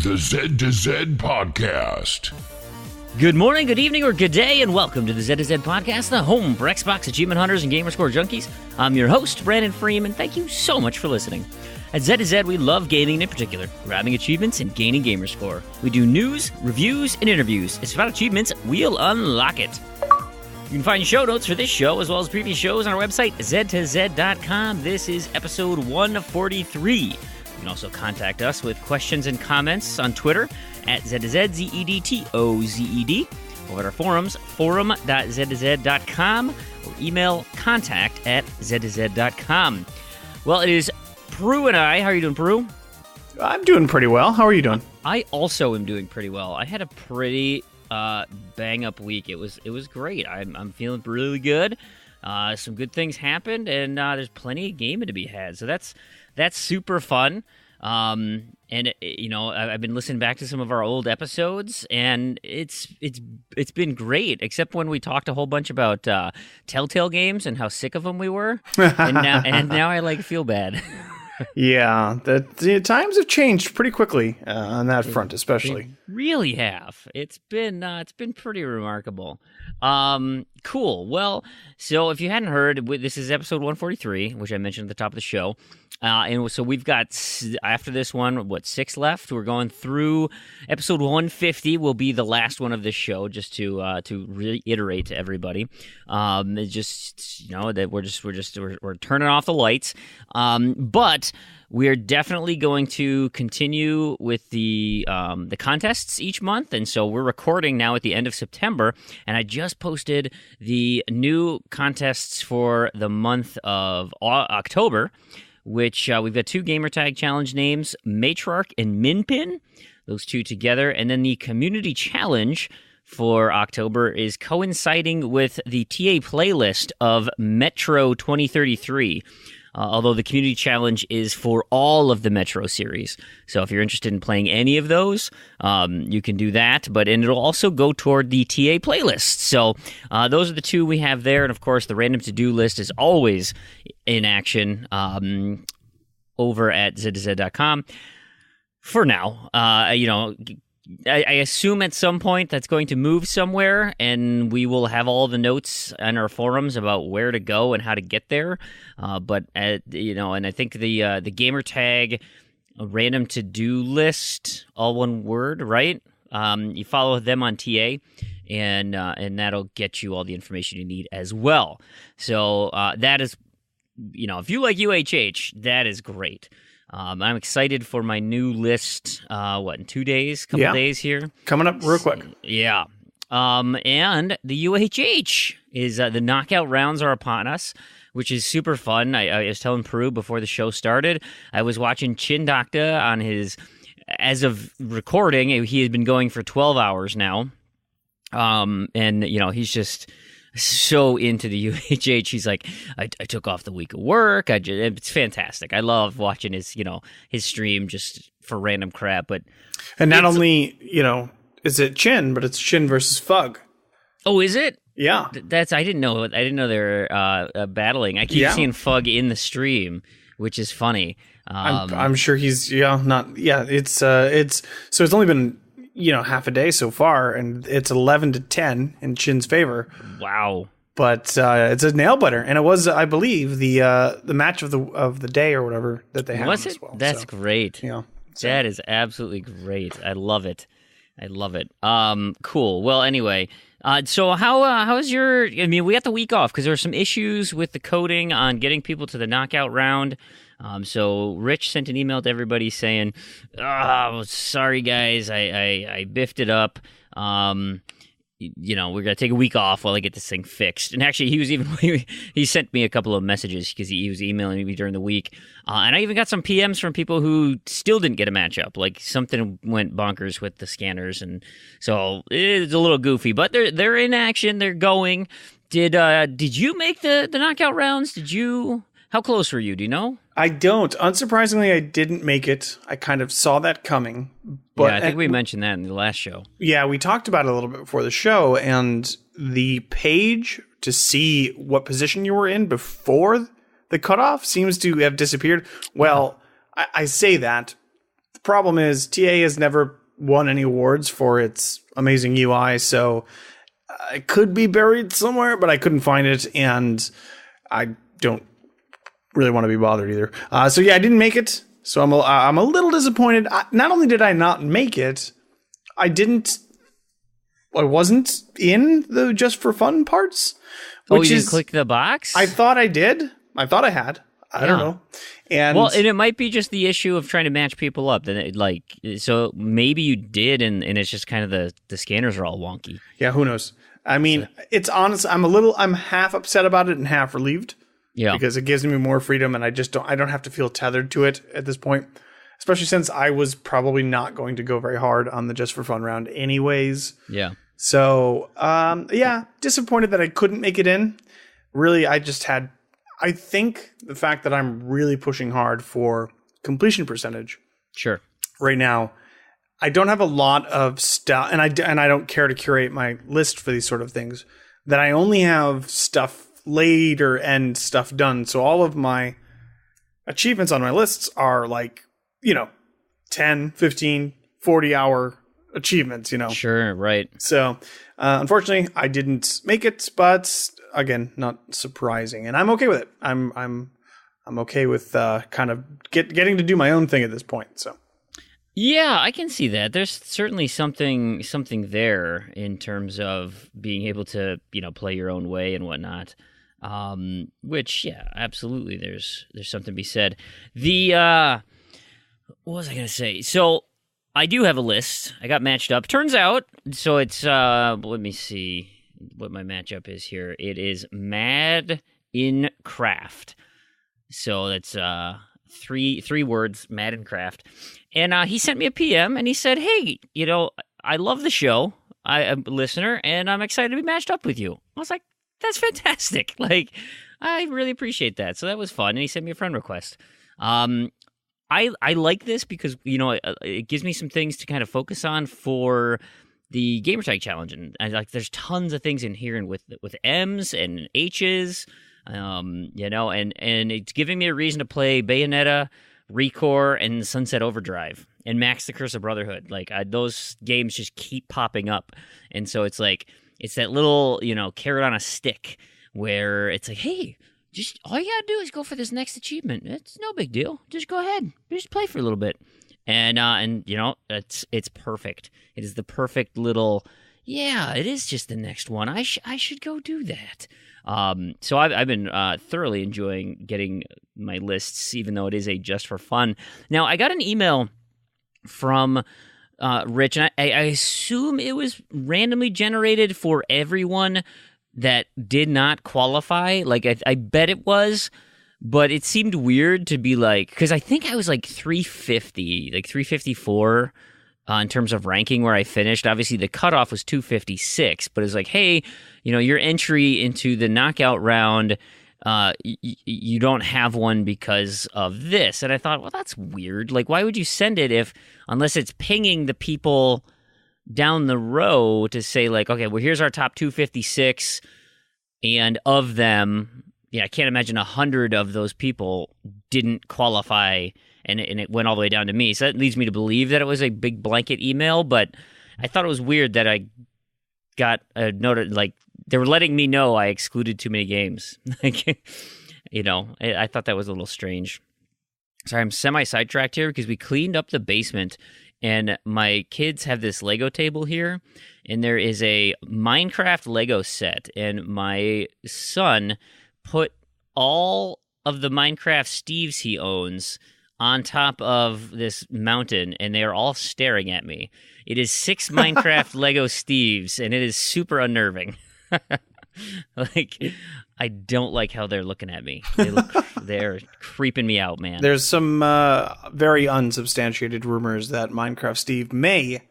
The Z to Z Podcast. Good morning, good evening, or good day, and welcome to the Z to Z Podcast, the home for Xbox achievement hunters and gamerscore junkies. I'm your host, Brandon Fream, and thank you so much for listening. At Z to Z, we love gaming in particular, grabbing achievements and gaining gamerscore. We do news, reviews, and interviews. It's about achievements. We'll unlock it. You can find show notes for this show as well as previous shows on our website, z2z.com. This is episode 143. You can also contact us with questions and comments on Twitter at ZZZEDTOZED, or at our forums, forum.z2z.com, or email contact@z2z.com. Well, it is Proulx and I. How are you doing, Proulx? I'm doing pretty well. How are you doing? I also am doing pretty well. I had a pretty bang-up week. It was great. I'm feeling really good. Some good things happened, and there's plenty of gaming to be had. So that's super fun. And I've been listening back to some of our old episodes, and it's been great. Except when we talked a whole bunch about Telltale games and how sick of them we were, and now I feel bad. Yeah, the times have changed pretty quickly on that front, especially. They really have. It's been pretty remarkable. Cool. Well, so if you hadn't heard, this is episode 143, which I mentioned at the top of the show. And so we've got, after this one, 6 left? We're going through episode 150 will be the last one of this show, just to reiterate to everybody. It's just, that we're turning off the lights. But we're definitely going to continue with the contests each month, and so we're recording now at the end of September, and I just posted the new contests for the month of October, which we've got 2 Gamertag Challenge names, Matriarch and Minpin, those 2 together, and then the Community Challenge for October is coinciding with the TA playlist of Metro 2033. Although the Community Challenge is for all of the Metro series. So if you're interested in playing any of those, you can do that. And it'll also go toward the TA playlist. So those are the 2 we have there. And, of course, the random to-do list is always in action over at z2z.com. For now, I assume at some point that's going to move somewhere, and we will have all the notes on our forums about where to go and how to get there. And I think the gamer tag random to-do list, all one word, right? You follow them on TA, and that'll get you all the information you need as well. So that is, if you like UHH, that is great. I'm excited for my new list, in 2 days? Couple days here? Coming up real quick. Yeah. And the UHH is, the knockout rounds are upon us, which is super fun. I was telling Proulx before the show started, I was watching Chin Doctor on his, as of recording, he had been going for 12 hours now. He's just so into the UHH. He's like, I took off the week of work. It's fantastic. I love watching his stream just for random crap. And not only, is it Chin, but it's Chin versus Fug. Oh, is it? Yeah. I didn't know they're battling. I keep seeing Fug in the stream, which is funny. I'm sure he's, it's so it's only been, half a day so far, and it's 11-10 in Chin's favor. Wow. But it's a nail biter, and it was, I believe, the match of the day or whatever that they had as well. That's great. Yeah. That is absolutely great. I love it. Cool. Well, anyway, so how is your? I mean, we got the week off because there were some issues with the coding on getting people to the knockout round. So Rich sent an email to everybody saying, sorry guys, I biffed it up. We're going to take a week off while I get this thing fixed. And actually, he sent me a couple of messages because he was emailing me during the week. And I even got some PMs from people who still didn't get a matchup. Like something went bonkers with the scanners. And so it's a little goofy, but they're in action. They're going. Did you make the knockout rounds? How close were you? Do you know? I don't. Unsurprisingly, I didn't make it. I kind of saw that coming. But yeah, I think we mentioned that in the last show. Yeah, we talked about it a little bit before the show, and the page to see what position you were in before the cutoff seems to have disappeared. Well, I say that. problem is TA has never won any awards for its amazing UI, so it could be buried somewhere, but I couldn't find it, and I don't really want to be bothered either. So yeah, I didn't make it, so I'm a little disappointed. Not only did I not make it, I wasn't in the just for fun parts. You didn't click the box? I thought I did. I thought I had. I don't know. And it might be just the issue of trying to match people up. Then so maybe you did, and it's just kind of the scanners are all wonky. Yeah, who knows? I mean, it's honest. I'm half upset about it and half relieved. Yeah, because it gives me more freedom, and I don't have to feel tethered to it at this point. Especially since I was probably not going to go very hard on the just for fun round, anyways. Yeah. So, disappointed that I couldn't make it in. Really, I think the fact that I'm really pushing hard for completion percentage. Sure. Right now, I don't have a lot of stuff, and I don't care to curate my list for these sort of things. That I only have stuff later and stuff done. So all of my achievements on my lists are 10, 15, 40 hour achievements, Sure, right. So, unfortunately, I didn't make it, but again, not surprising, and I'm okay with it. I'm okay with kind of getting to do my own thing at this point. So, yeah, I can see that. There's certainly something there in terms of being able to play your own way and whatnot. Which, yeah, absolutely. There's something to be said. What was I gonna say? So I do have a list. I got matched up. Turns out, so it's let me see what my matchup is here. It is Mad in Craft. So that's three words, Mad in Craft. And he sent me a PM and he said, "Hey, I love the show. I'm a listener and I'm excited to be matched up with you." I was like, "That's fantastic." I really appreciate that. So that was fun. And he sent me a friend request. I like this because, it gives me some things to kind of focus on for the Gamertag Challenge. And there's tons of things in here and with M's and H's, and it's giving me a reason to play Bayonetta, Recore, and Sunset Overdrive, and Max the Curse of Brotherhood. Those games just keep popping up. And so it's that little, carrot on a stick where it's like, hey, just all you gotta do is go for this next achievement. It's no big deal. Just go ahead. Just play for a little bit. And it's perfect. It is the perfect little, it is just the next one. I should go do that. So I've been thoroughly enjoying getting my lists, even though it is a just for fun. Now, I got an email from Rich, and I assume it was randomly generated for everyone that did not qualify. I bet it was, but it seemed weird to be because I think I was 350, 354 in terms of ranking where I finished. Obviously, the cutoff was 256, but it's hey, your entry into the knockout round, you don't have one because of this. And I thought, well, that's weird. Why would you send it unless it's pinging the people down the row to say okay, well, here's our top 256, and of them, I can't imagine 100 of those people didn't qualify, and it went all the way down to me. So that leads me to believe that it was a big blanket email, but I thought it was weird that I got a note they were letting me know I excluded too many games. I thought that was a little strange. Sorry, I'm semi-sidetracked here because we cleaned up the basement. And my kids have this Lego table here, and there is a Minecraft Lego set. And my son put all of the Minecraft Steves he owns on top of this mountain, and they are all staring at me. It is 6 Minecraft Lego Steves, and it is super unnerving. I don't like how they're looking at me. They're creeping me out, man. There's some very unsubstantiated rumors that Minecraft Steve may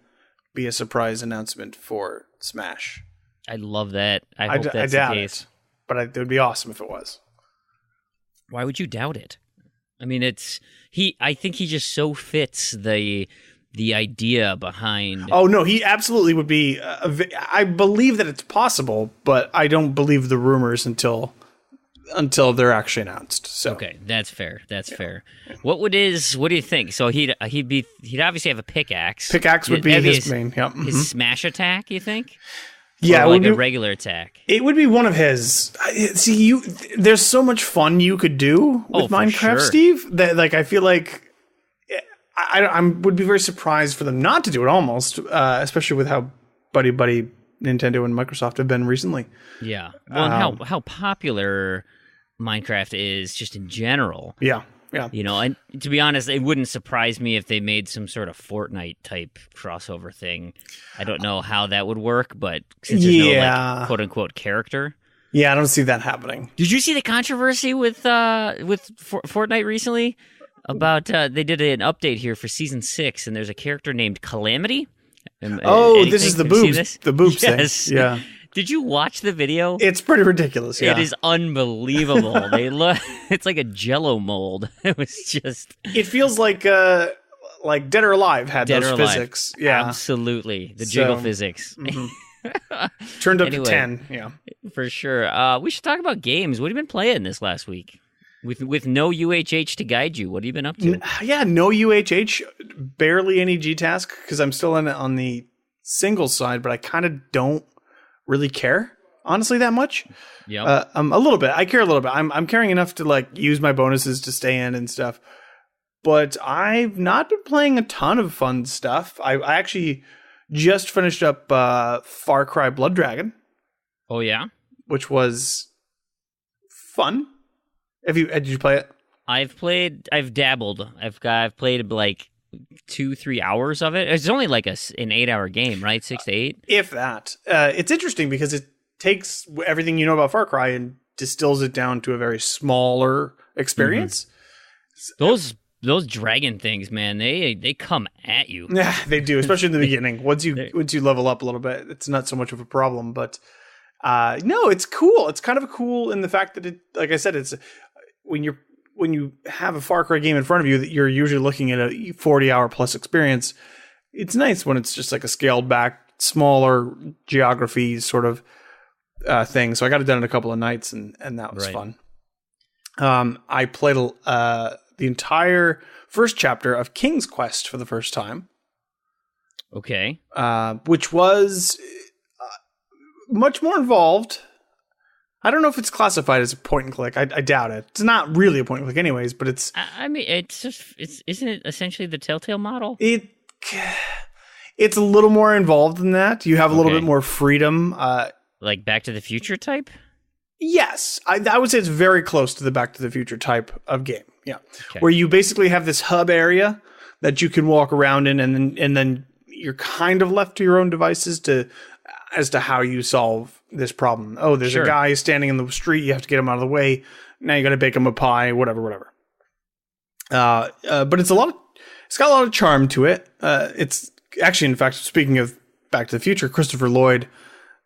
be a surprise announcement for Smash. I love that. I hope that's the case. But it would be awesome if it was. Why would you doubt it? I mean, I think he just so fits the idea behind. Oh no, he absolutely would be. I believe that it's possible, but I don't believe the rumors until until they're actually announced. So Okay, that's fair. That's fair. What do you think? So he'd obviously have a pickaxe. Pickaxe would be his main. Yep. His smash attack, you think? Yeah, or like a regular attack. It would be one of his. See, there's so much fun you could do with Minecraft, sure. Steve. That like I feel like I would be very surprised for them not to do it. Almost, especially with how buddy Nintendo and Microsoft have been recently. Yeah. Well, and how popular Minecraft is just in general. Yeah. And to be honest, it wouldn't surprise me if they made some sort of Fortnite type crossover thing. I don't know how that would work, but since there's no like, quote unquote character. Yeah, I don't see that happening. Did you see the controversy with Fortnite recently? About they did an update here for season 6, and there's a character named Calamity. This is the boobs. The boobs yes. thing. Yeah. Did you watch the video? It's pretty ridiculous. Yeah. It is unbelievable. It's like a Jello mold. It was just. It feels like Dead or Alive had those physics. Yeah, absolutely. The jiggle physics. Turned up to 10. Yeah, for sure. We should talk about games. What have you been playing this last week? With no UHH to guide you, what have you been up to? Yeah, no UHH, barely any GTask because I'm still on the single side, but I kind of don't really care, honestly, that much. Yeah, a little bit. I care a little bit. I'm caring enough to like use my bonuses to stay in and stuff, but I've not been playing a ton of fun stuff. I actually just finished up Far Cry Blood Dragon. Oh yeah, which was fun. Did you play it? I've dabbled. I've played like 2-3 hours of it. It's only like an 8-hour game, right? 6 to 8. If that. It's interesting because it takes everything you know about Far Cry and distills it down to a very smaller experience. Mm-hmm. Those dragon things, man, they come at you. Yeah, they do, especially in the beginning. Once you level up a little bit, it's not so much of a problem. But no, it's cool. It's kind of cool in the fact that it, like I said, it's when you have a Far Cry game in front of you that you're usually looking at a 40-hour plus experience. It's nice when it's just like a scaled back, smaller geography sort of thing. So I got it done in a couple of nights, and that was fun. I played the entire first chapter of King's Quest for the first time. Okay. Which was much more involved. I don't know if it's classified as a point and click. I doubt it. It's not really a point and click anyways, but it's... I mean, isn't it essentially the Telltale model? It's a little more involved than that. You have a little bit more freedom. Like Back to the Future type? Yes. I would say it's very close to the Back to the Future type of game. Yeah. Okay. Where you basically have this hub area that you can walk around in, and then you're kind of left to your own devices as to how you solve this problem. Oh, there's a guy standing in the street. You have to get him out of the way. Now you got to bake him a pie, whatever. But it's got a lot of charm to it. It's actually, in fact, speaking of Back to the Future, Christopher Lloyd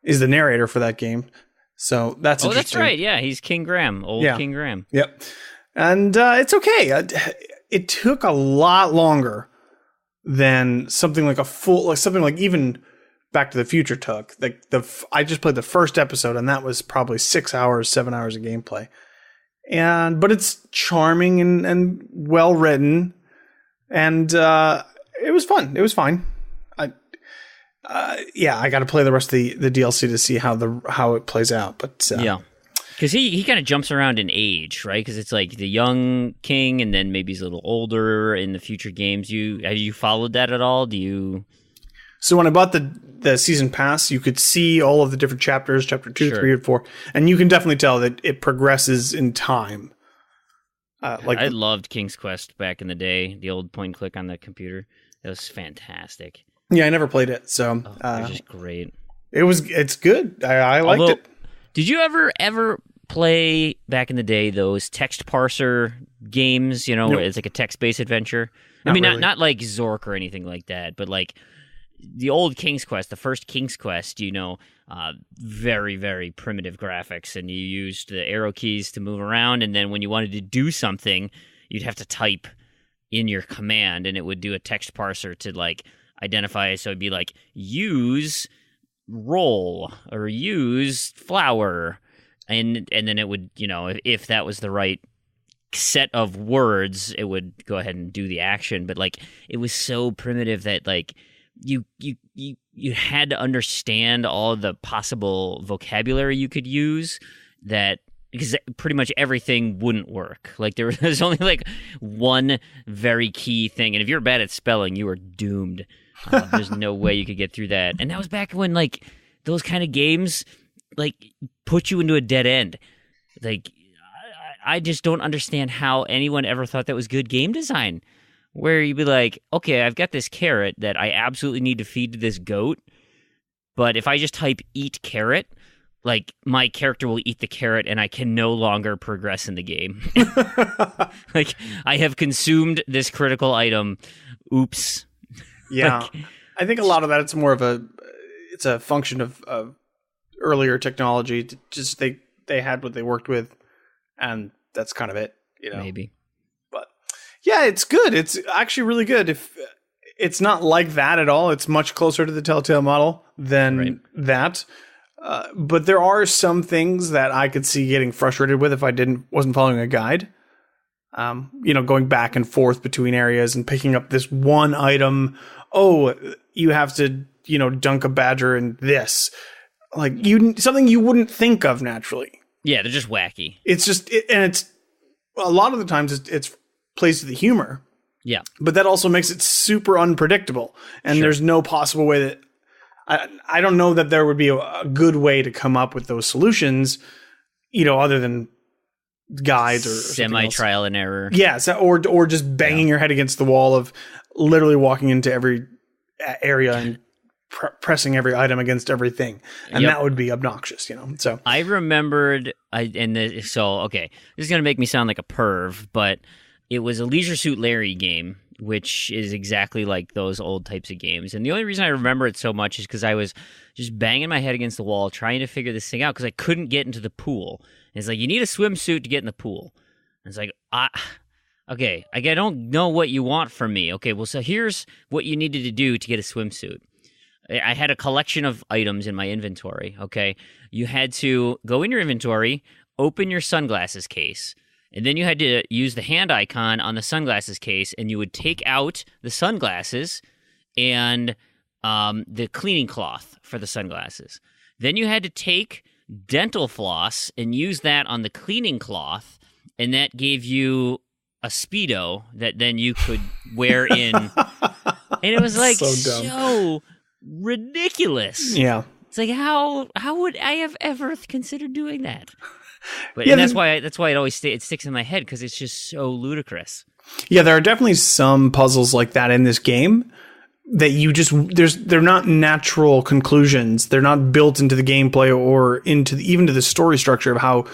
is the narrator for that game. So that's interesting. That's right. Yeah, he's King Graham, King Graham. Yep. And it's okay. It took a lot longer than something like even Back to the Future took. I just played the first episode, and that was probably 7 hours of gameplay. But it's charming and well written, and it was fun. It was fine. I got to play the rest of the DLC to see how it plays out. But yeah, because he kind of jumps around in age, right? Because it's like the young king, and then maybe he's a little older in the future games. Have you followed that at all? Do you? So when I bought the season pass, you could see all of the different chapters, chapter 2, 3, and 4, and you can definitely tell that it progresses in time. I loved King's Quest back in the day, the old point and click on the computer. It was fantastic. Yeah, I never played it, so it was just great. It's good. I liked it. Did you ever play back in the day those text parser games? You know, where it's like a text-based adventure. Not like Zork or anything like that, but like the old King's Quest, the first King's Quest. Very, very primitive graphics, and you used the arrow keys to move around, and then when you wanted to do something, you'd have to type in your command, and it would do a text parser to like identify. So it'd be like use roll or use flower, and then it would, if that was the right set of words, it would go ahead and do the action. But like, it was so primitive that like you had to understand all the possible vocabulary you could use, that because pretty much everything wouldn't work. Like there was only like one very key thing, and if you're bad at spelling, you were doomed. There's no way you could get through that. And that was back when like those kind of games like put you into a dead end. Like I just don't understand how anyone ever thought that was good game design, where you'd be like, okay, I've got this carrot that I absolutely need to feed to this goat, but if I just type eat carrot, like my character will eat the carrot and I can no longer progress in the game. Like I have consumed this critical item. Oops. Yeah. Like, I think a lot of that, it's more of it's a function of earlier technology. Just they had what they worked with, and that's kind of it, maybe. But yeah, it's good. It's actually really good. If it's not like that at all, it's much closer to the Telltale model than that. But there are some things that I could see getting frustrated with if I wasn't following a guide. Going back and forth between areas and picking up this one item. Oh, you have to, dunk a badger in this. Like something you wouldn't think of naturally. Yeah, they're just wacky. It's just, and it's a lot of the times it's plays to the humor. Yeah. But that also makes it super unpredictable. And there's no possible way that I don't know that there would be a good way to come up with those solutions, other than guides or semi-trial and error. Yeah, or just banging your head against the wall of literally walking into every area and pressing every item against everything, and that would be obnoxious, So I remembered, this is gonna make me sound like a perv, but it was a Leisure Suit Larry game, which is exactly like those old types of games. And the only reason I remember it so much is because I was just banging my head against the wall trying to figure this thing out because I couldn't get into the pool. And it's like, you need a swimsuit to get in the pool. And it's like, okay, I don't know what you want from me. Okay, well, so here's what you needed to do to get a swimsuit. I had a collection of items in my inventory, okay? You had to go in your inventory, open your sunglasses case, and then you had to use the hand icon on the sunglasses case, and you would take out the sunglasses and the cleaning cloth for the sunglasses. Then you had to take dental floss and use that on the cleaning cloth, and that gave you a Speedo that then you could wear in. And it was like so ridiculous. Yeah. It's like, how would I have ever considered doing that? But and that's why it always it sticks in my head, because it's just so ludicrous. Yeah, there are definitely some puzzles like that in this game that they're not natural conclusions. They're not built into the gameplay or even to the story structure of how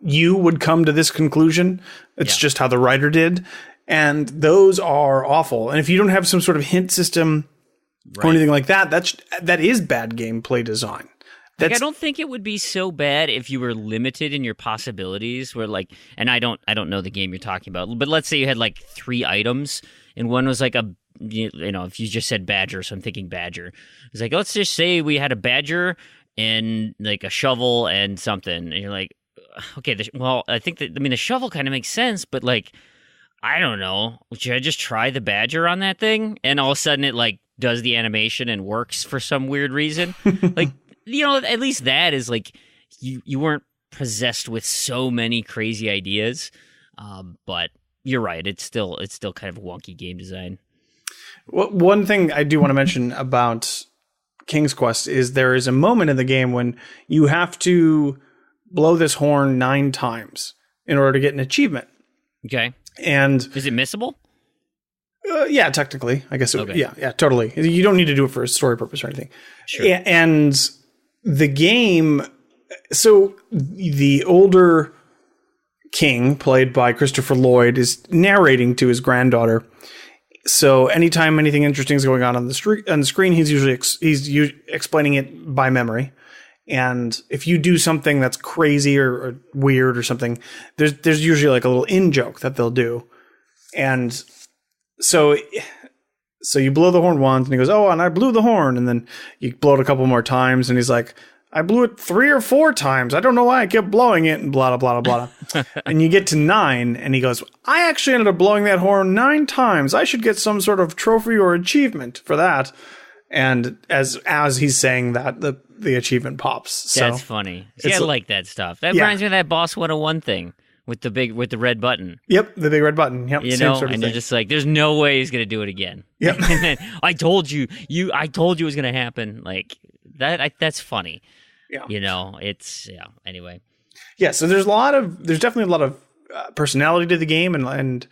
you would come to this conclusion. It's just how the writer did. And those are awful. And if you don't have some sort of hint system or anything like that, that is bad gameplay design. I don't think it would be so bad if you were limited in your possibilities. Where and I don't know the game you're talking about, but let's say you had like 3 items, and one was like if you just said badger, so I'm thinking badger. It's like, let's just say we had a badger and like a shovel and something, and you're like, okay, I think the shovel kind of makes sense, but like, I don't know, should I just try the badger on that thing? And all of a sudden it like does the animation and works for some weird reason. Like, at least that is like, you weren't possessed with so many crazy ideas. But you're right, it's still kind of wonky game design. Well, one thing I do want to mention about King's Quest is there is a moment in the game when you have to blow this horn 9 times in order to get an achievement. Okay. And is it missable? Yeah, technically, I guess. Okay. Yeah, totally. You don't need to do it for a story purpose or anything. Sure. And the game, so the older king, played by Christopher Lloyd, is narrating to his granddaughter. So anytime anything interesting is going on the screen, he's usually explaining it by memory. And if you do something that's crazy or weird or something, there's usually like a little in joke that they'll do. And so you blow the horn once, and he goes, "Oh, and I blew the horn," and then you blow it a couple more times, and he's like, I blew it 3 or 4 times. I don't know why I kept blowing it and blah, blah, blah, blah. And you get to 9 and he goes, I actually ended up blowing that horn 9 times. I should get some sort of trophy or achievement for that. And as he's saying that, the achievement pops. So that's funny. See, I like that stuff. That reminds me of that Boss 101 thing with the red button. Yep, the big red button. Yep, you same know, sort of and thing. you're just like, there's no way he's gonna do it again. Yep. And then, I told you it was gonna happen. Like that. That's funny. Yeah. You know, it's Anyway. Yeah. So there's definitely a lot of personality to the game, and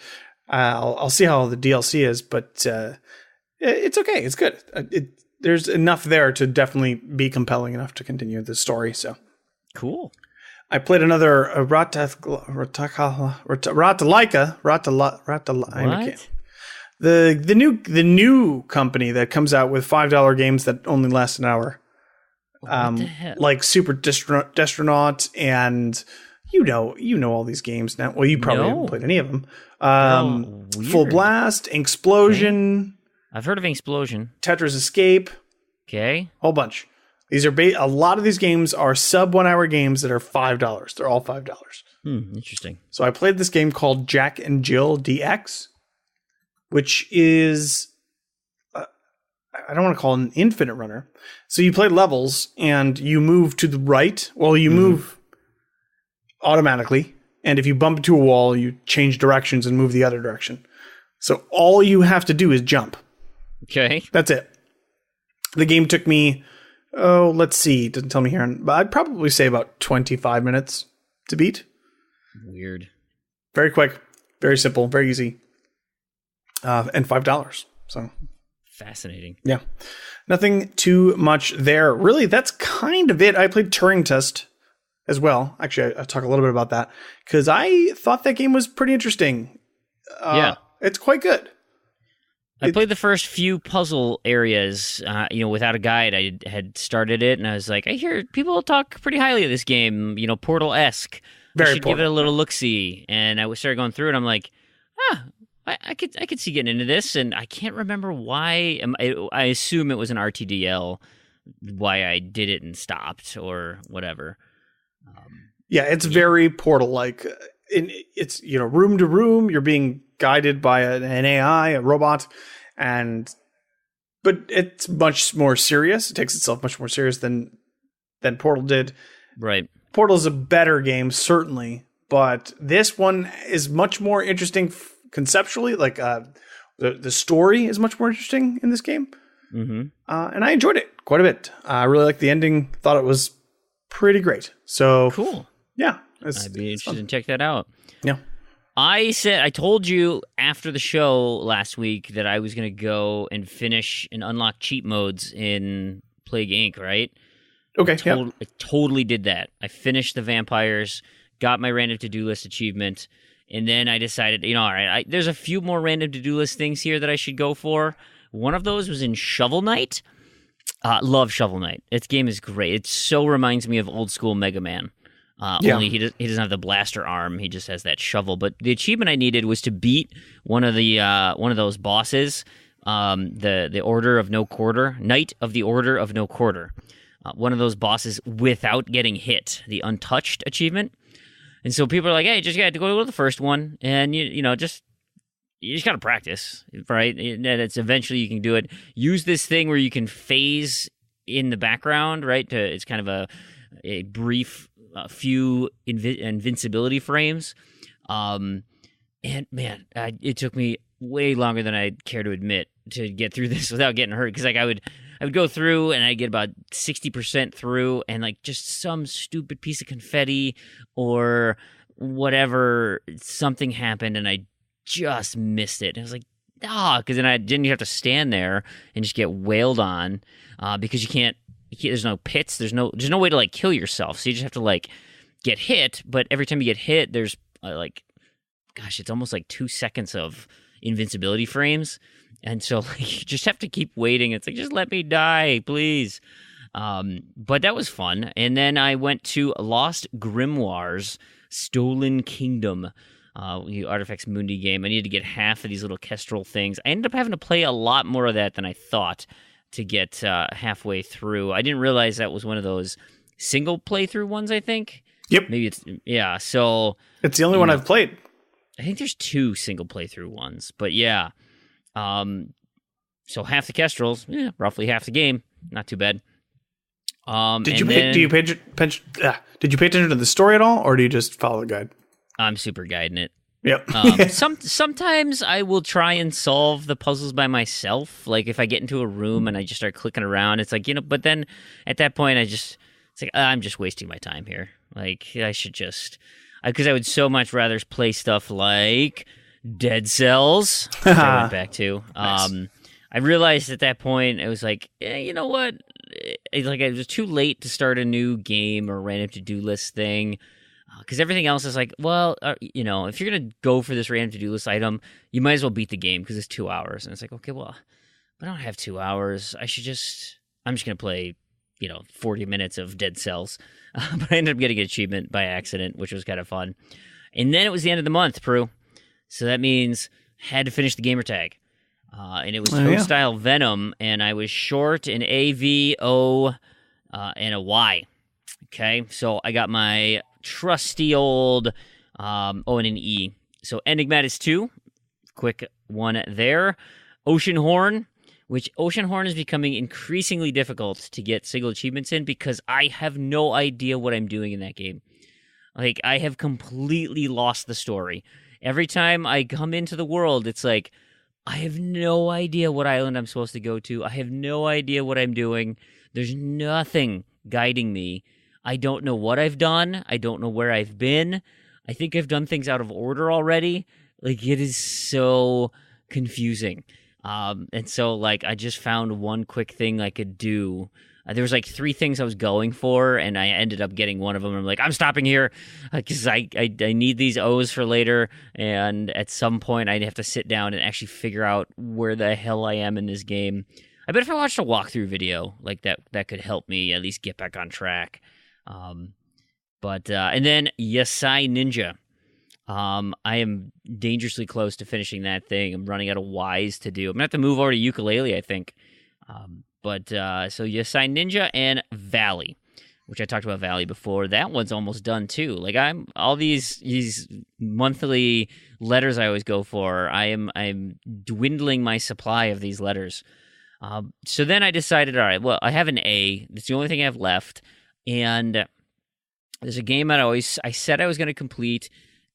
I'll see how the DLC is, but it's okay. It's good. There's enough there to definitely be compelling enough to continue the story. So cool. I played another Ratalaika. What? The new company that comes out with $5 games that only last an hour. What the hell? Like Super Destronaut and you know all these games now. Well, you probably haven't played any of them. Full Blast, Inksplosion. Okay. I've heard of Inksplosion. Tetris Escape. Okay. Whole bunch. These are a lot of these games are sub 1 hour games that are $5. They're all $5. Interesting. So I played this game called Jack and Jill DX, which is I don't want to call it an infinite runner. So you play levels and you move to the right. Well, you move automatically, and if you bump into a wall, you change directions and move the other direction. So all you have to do is jump. Okay. That's it. The game took me, let's see, it doesn't tell me here, but I'd probably say about 25 minutes to beat. Weird. Very quick, very simple, very easy, and $5. So fascinating. Yeah, nothing too much there. Really, that's kind of it. I played Turing Test as well. Actually, I talk a little bit about that because I thought that game was pretty interesting. Yeah, it's quite good. I played the first few puzzle areas, without a guide. I had started it, and I was like, I hear people talk pretty highly of this game, Portal-esque. Very I should give it a little look-see. And I started going through it, and I'm like, I could see getting into this, and I can't remember why. I assume it was an RTDL, why I did it and stopped, or whatever. Yeah, it's very Portal-like. It's room to room. You're being guided by an AI, a robot, but it's much more serious. It takes itself much more serious than Portal did. Right. Portal's a better game, certainly, but this one is much more interesting conceptually. Like the story is much more interesting in this game, and I enjoyed it quite a bit. I really liked the ending. Thought it was pretty great. So cool. Yeah, I'd be interested in check that out. Yeah. I told you after the show last week that I was going to go and finish and unlock cheat modes in Plague Inc., right? Okay, I totally did that. I finished the vampires, got my random to-do list achievement, and then I decided, all right, there's a few more random to-do list things here that I should go for. One of those was in Shovel Knight. Love Shovel Knight. This game is great. It so reminds me of old school Mega Man. Only he doesn't have the blaster arm. He just has that shovel. But the achievement I needed was to beat one of those bosses, the Order of No Quarter, Knight of the Order of No Quarter. One of those bosses without getting hit, the Untouched achievement. And so people are like, hey, just got to go to the first one, and you just got to practice, right? And it's eventually you can do it. Use this thing where you can phase in the background, right? It's kind of a brief few invincibility frames. And man, it took me way longer than I'd care to admit to get through this without getting hurt. Because I would go through and I'd get about 60% through, and like just some stupid piece of confetti or whatever, something happened, and I just missed it. And I was like, because then you have to stand there and just get wailed on because you can't. There's no pits. There's no way to like kill yourself. So you just have to like get hit. But every time you get hit, there's it's almost like 2 seconds of invincibility frames. And so like you just have to keep waiting. It's like, just let me die, please. But that was fun. And then I went to Lost Grimoires, Stolen Kingdom, the Artifacts Mundi game. I needed to get half of these little Kestrel things. I ended up having to play a lot more of that than I thought to get halfway through. I didn't realize that was one of those single playthrough ones, I think. Yep. Maybe it's so It's the only one I've played. I think there's 2 single playthrough ones, but yeah. So half the Kestrels, roughly half the game. Not too bad. Did you pay attention to the story at all, or do you just follow the guide? I'm super guiding it. Yep. Sometimes I will try and solve the puzzles by myself. Like if I get into a room and I just start clicking around, it's like, but then at that point it's like, I'm just wasting my time here. Like I should just, because I would so much rather play stuff like Dead Cells, which I went back to. Nice. I realized at that point, it was like, you know what? It was too late to start a new game or random to-do list thing. Because everything else is like, well, if you're going to go for this random to-do list item, you might as well beat the game because it's 2 hours. And it's like, okay, well, I don't have 2 hours. I'm just going to play, 40 minutes of Dead Cells. But I ended up getting an achievement by accident, which was kind of fun. And then it was the end of the month, Proulx. So that means had to finish the gamer tag. And it was Style Venom, and I was short an A, V, O, and a Y. Okay, so I got my trusty old O and an E. So Enigmatis 2, quick one there. Ocean Horn, which Ocean Horn is becoming increasingly difficult to get single achievements in because I have no idea what I'm doing in that game. Like, I have completely lost the story. Every time I come into the world, it's like, I have no idea what island I'm supposed to go to. I have no idea what I'm doing. There's nothing guiding me. I don't know what I've done. I don't know where I've been. I think I've done things out of order already. Like, it is so confusing. And so, I just found one quick thing I could do. There was 3 things I was going for, and I ended up getting one of them. I'm like, I'm stopping here because I need these O's for later. And at some point, I'd have to sit down and actually figure out where the hell I am in this game. I bet if I watched a walkthrough video like that could help me at least get back on track. And then Yasai Ninja. I am dangerously close to finishing that thing. I'm running out of Ys to do. I'm going to have to move over to Ukulele, I think. So Yasai Ninja and Valley, which I talked about Valley before. That one's almost done too. I'm all these monthly letters I always go for. I'm dwindling my supply of these letters. So then I decided, all right, well, I have an A. That's the only thing I have left. And there's a game that I said I was going to complete,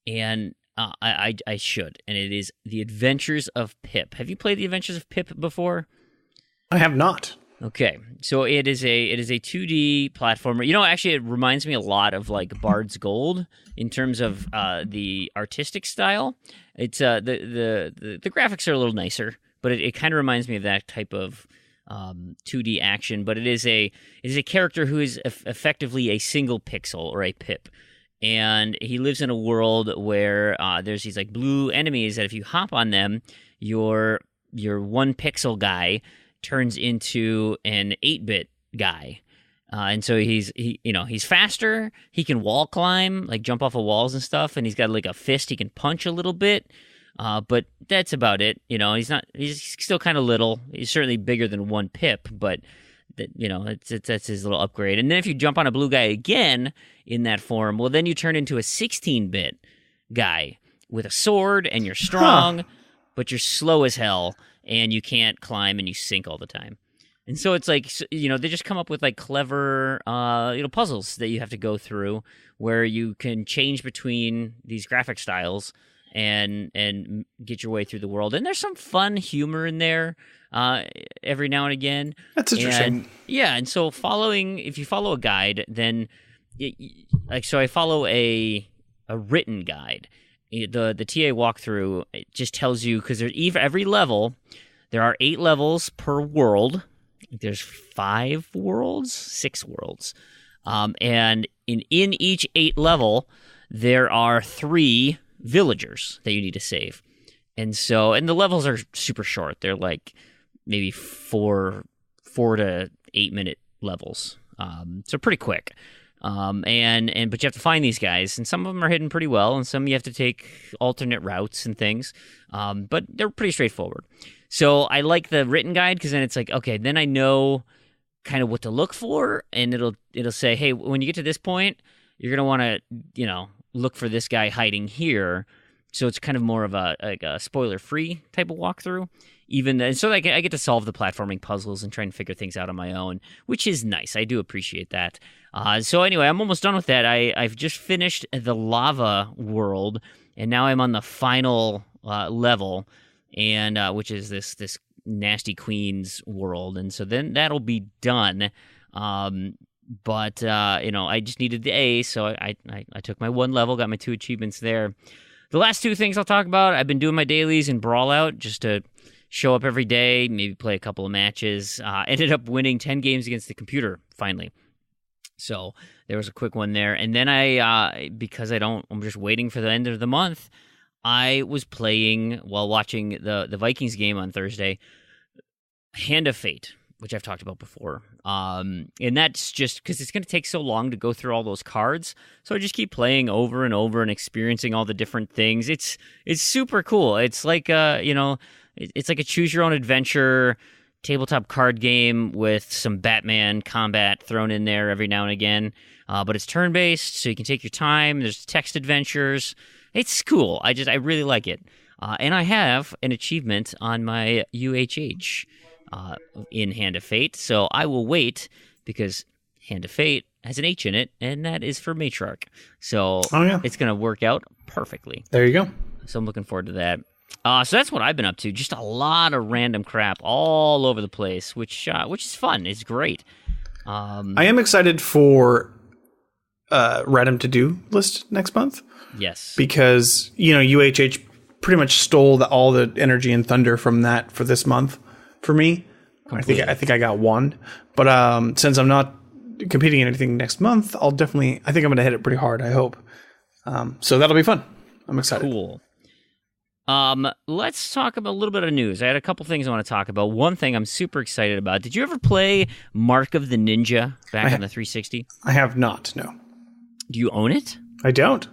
and I should. And it is The Adventures of Pip. Have you played The Adventures of Pip before? I have not. Okay, so it is a 2D platformer. Actually, it reminds me a lot of Bard's Gold in terms of the artistic style. It's the graphics are a little nicer, but it kind of reminds me of that type of 2D action. But it is a character who is effectively a single pixel or a pip, and he lives in a world where there's these blue enemies that if you hop on them, your 1 pixel guy turns into an 8-bit guy. And so he's faster. He can wall climb, jump off of walls and stuff. And he's got a fist he can punch a little bit. But that's about it. He's still kind of little. He's certainly bigger than 1 pip, but that's his little upgrade. And then if you jump on a blue guy again in that form, well, then you turn into a 16-bit guy with a sword, and you're strong, but you're slow as hell. And you can't climb, and you sink all the time. And so it's they just come up with clever, puzzles that you have to go through where you can change between these graphic styles and get your way through the world. And there's some fun humor in there every now and again. That's interesting. And so if you follow a guide, then so I follow a written guide. The TA walkthrough, it just tells you, because every level, there are 8 levels per world. There's 5 worlds, 6 worlds. And in each 8 level, there are 3 villagers that you need to save. And the levels are super short. They're maybe 4 to 8 minute levels. So pretty quick. But you have to find these guys, and some of them are hidden pretty well, and some you have to take alternate routes and things. But they're pretty straightforward. So I like the written guide because then it's okay, then I know kind of what to look for, and it'll say, hey, when you get to this point, you're gonna want to look for this guy hiding here. So it's kind of more of a spoiler-free type of walkthrough. And so I get to solve the platforming puzzles and try and figure things out on my own, which is nice. I do appreciate that. So anyway, I'm almost done with that. I've just finished the lava world, and now I'm on the final level, and which is this nasty queen's world, and so then that'll be done. But I just needed the A, so I took my one level, got my 2 achievements there. The last 2 things I'll talk about, I've been doing my dailies in Brawl Out just to show up every day, maybe play a couple of matches. Ended up winning 10 games against the computer, finally. So there was a quick one there. And then I'm just waiting for the end of the month, I was playing, while watching the Vikings game on Thursday, Hand of Fate, which I've talked about before. And that's just because it's going to take so long to go through all those cards. So I just keep playing over and over and experiencing all the different things. It's super cool. It's like it's like a choose your own adventure tabletop card game with some Batman combat thrown in there every now and again. But it's turn-based, so you can take your time. There's text adventures. It's cool. I really like it. And I have an achievement on my UHH in Hand of Fate, so I will wait, because Hand of Fate has an H in it, and that is for Matriarch. So It's going to work out perfectly. There you go. So I'm looking forward to that. So that's what I've been up to. Just a lot of random crap all over the place, which is fun. It's great. I am excited for Random To Do list next month. Yes. Because, UHH pretty much stole all the energy and thunder from that for this month for me. Completely. I think I got one. But since I'm not competing in anything next month, I think I'm going to hit it pretty hard, I hope. So that'll be fun. I'm excited. Cool. Let's talk about a little bit of news. I had a couple things I want to talk about. One thing I'm super excited about. Did you ever play Mark of the Ninja back on the 360? I have not, no. Do you own it? I don't.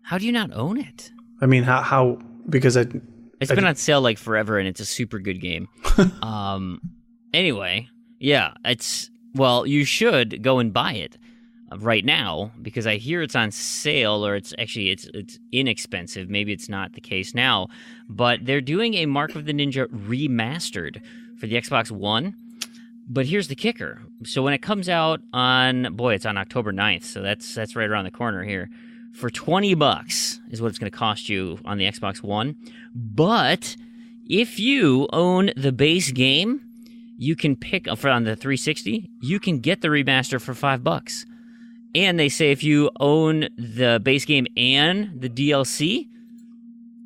How do you not own it? I mean, how? Because it's been on sale like forever, and it's a super good game. Anyway, yeah, you should go and buy it right now, because I hear it's on sale, or it's inexpensive. Maybe it's not the case now, but they're doing a Mark of the Ninja remastered for the Xbox One. But here's the kicker. So when it comes out it's on October 9th, so that's right around the corner here. For $20 is what it's going to cost you on the Xbox One. But if you own the base game, you can pick on the 360. You can get the remaster for $5. And they say if you own the base game and the DLC,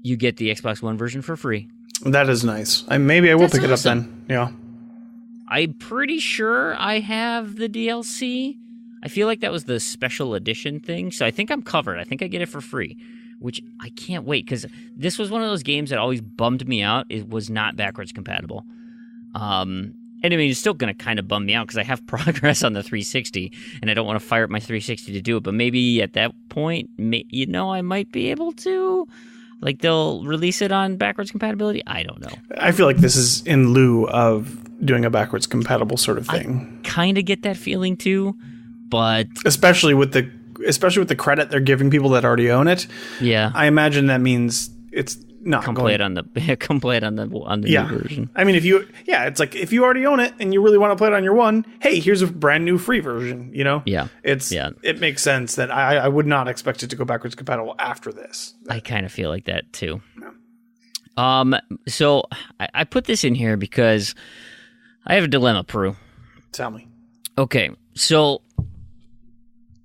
you get the Xbox One version for free. That is nice. Maybe I will pick it up then. Yeah. I'm pretty sure I have the DLC. I feel like that was the special edition thing, so I think I'm covered. I think I get it for free, which I can't wait, because this was one of those games that always bummed me out. It was not backwards compatible. And I mean, it's still going to kind of bum me out, because I have progress on the 360, and I don't want to fire up my 360 to do it, but maybe at that point, I might be able to. Like, they'll release it on backwards compatibility? I don't know. I feel like this is in lieu of doing a backwards compatible sort of thing. I kind of get that feeling, too. But especially with the credit they're giving people that already own it, yeah, I imagine that means it's not complete on the new version. I mean, it's like if you already own it and you really want to play it on your one, hey, here's a brand new free version. It makes sense that I would not expect it to go backwards compatible after this. I kind of feel like that too. Yeah. So I put this in here because I have a dilemma, Proulx. Tell me. Okay, so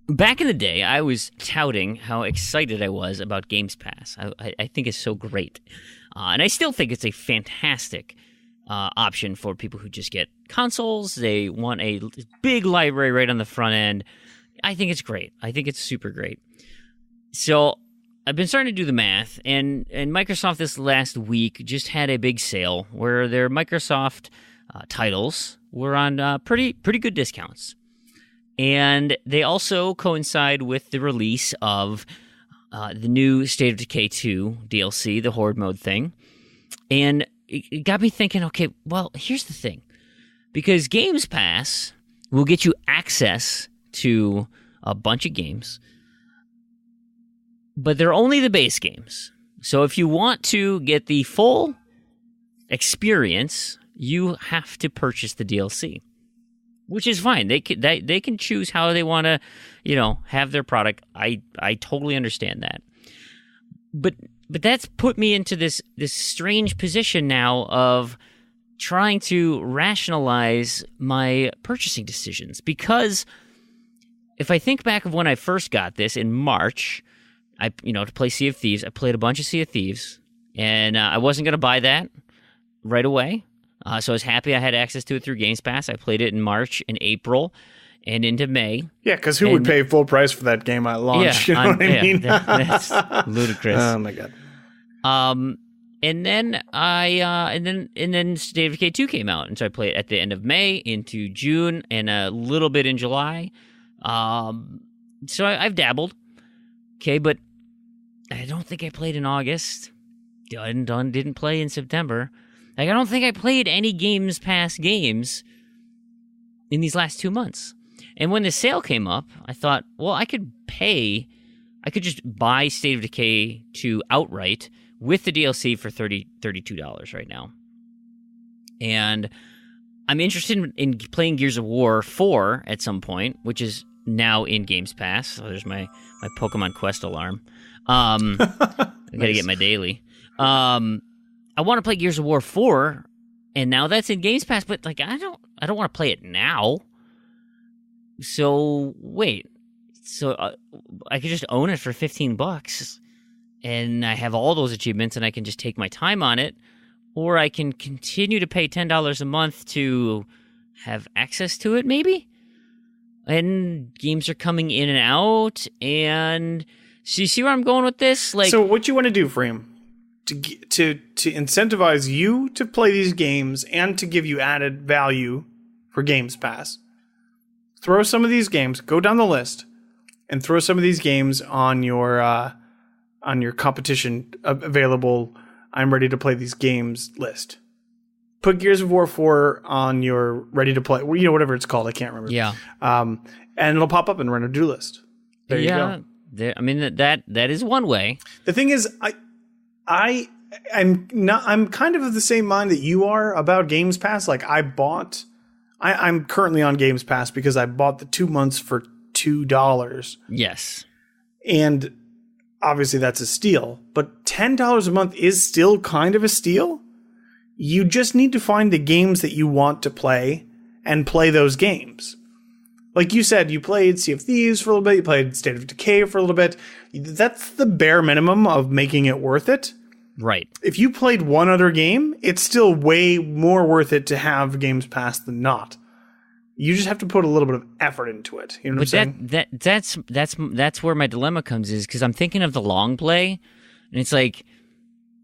back in the day, I was touting how excited I was about Games Pass. I think it's so great. And I still think it's a fantastic option for people who just get consoles. They want a big library right on the front end. I think it's great. I think it's super great. So I've been starting to do the math, and Microsoft this last week just had a big sale where their Microsoft titles were on pretty good discounts. And they also coincide with the release of the new State of Decay 2 DLC, the Horde mode thing. And it got me thinking, okay, well, here's the thing. Because Games Pass will get you access to a bunch of games, but they're only the base games. So if you want to get the full experience, you have to purchase the DLC, which is fine. They can choose how they want to, have their product. I totally understand that. But that's put me into this strange position now of trying to rationalize my purchasing decisions, because if I think back of when I first got this in March, to play Sea of Thieves, I played a bunch of Sea of Thieves, and I wasn't going to buy that right away. So I was happy I had access to it through Games Pass. I played it in March and April and into May. Yeah, because who would pay full price for that game at launch? Yeah, you know what I mean? That's ludicrous. Oh my god. And then and then State of Decay 2 came out, and so I played it at the end of May into June and a little bit in July. So I've dabbled. Okay, but I don't think I played in August. Didn't play in September. Like, I don't think I played any Games Pass games in these last 2 months. And when the sale came up, I thought, well, I could just buy State of Decay 2 outright with the DLC for $32 right now. And I'm interested in playing Gears of War 4 at some point, which is now in Games Pass. So there's my Pokemon Quest alarm. I gotta get my daily. I want to play Gears of War 4, and now that's in Games Pass, but like I don't want to play it now. So wait, I could just own it for $15, and I have all those achievements, and I can just take my time on it, or I can continue to pay $10 a month to have access to it, maybe. And games are coming in and out, and so you see where I'm going with this? Like, so what you want to do, Fream, to incentivize you to play these games and to give you added value for Games Pass, throw some of these games, go down the list, and throw some of these games on your competition available. I'm ready to play these games list. Put Gears of War 4 on your ready to play, whatever it's called. I can't remember. Yeah. And it'll pop up and run a do list. There you go. I mean, that is one way. The thing is, I'm kind of the same mind that you are about Games Pass. Like I'm currently on Games Pass because I bought the 2 months for $2. Yes. And obviously that's a steal, but $10 a month is still kind of a steal. You just need to find the games that you want to play and play those games. Like you said, you played Sea of Thieves for a little bit, you played State of Decay for a little bit. That's the bare minimum of making it worth it. Right. If you played one other game, it's still way more worth it to have Games Pass than not. You just have to put a little bit of effort into it. You know what I'm saying? That's where my dilemma comes, is because I'm thinking of the long play, and it's like,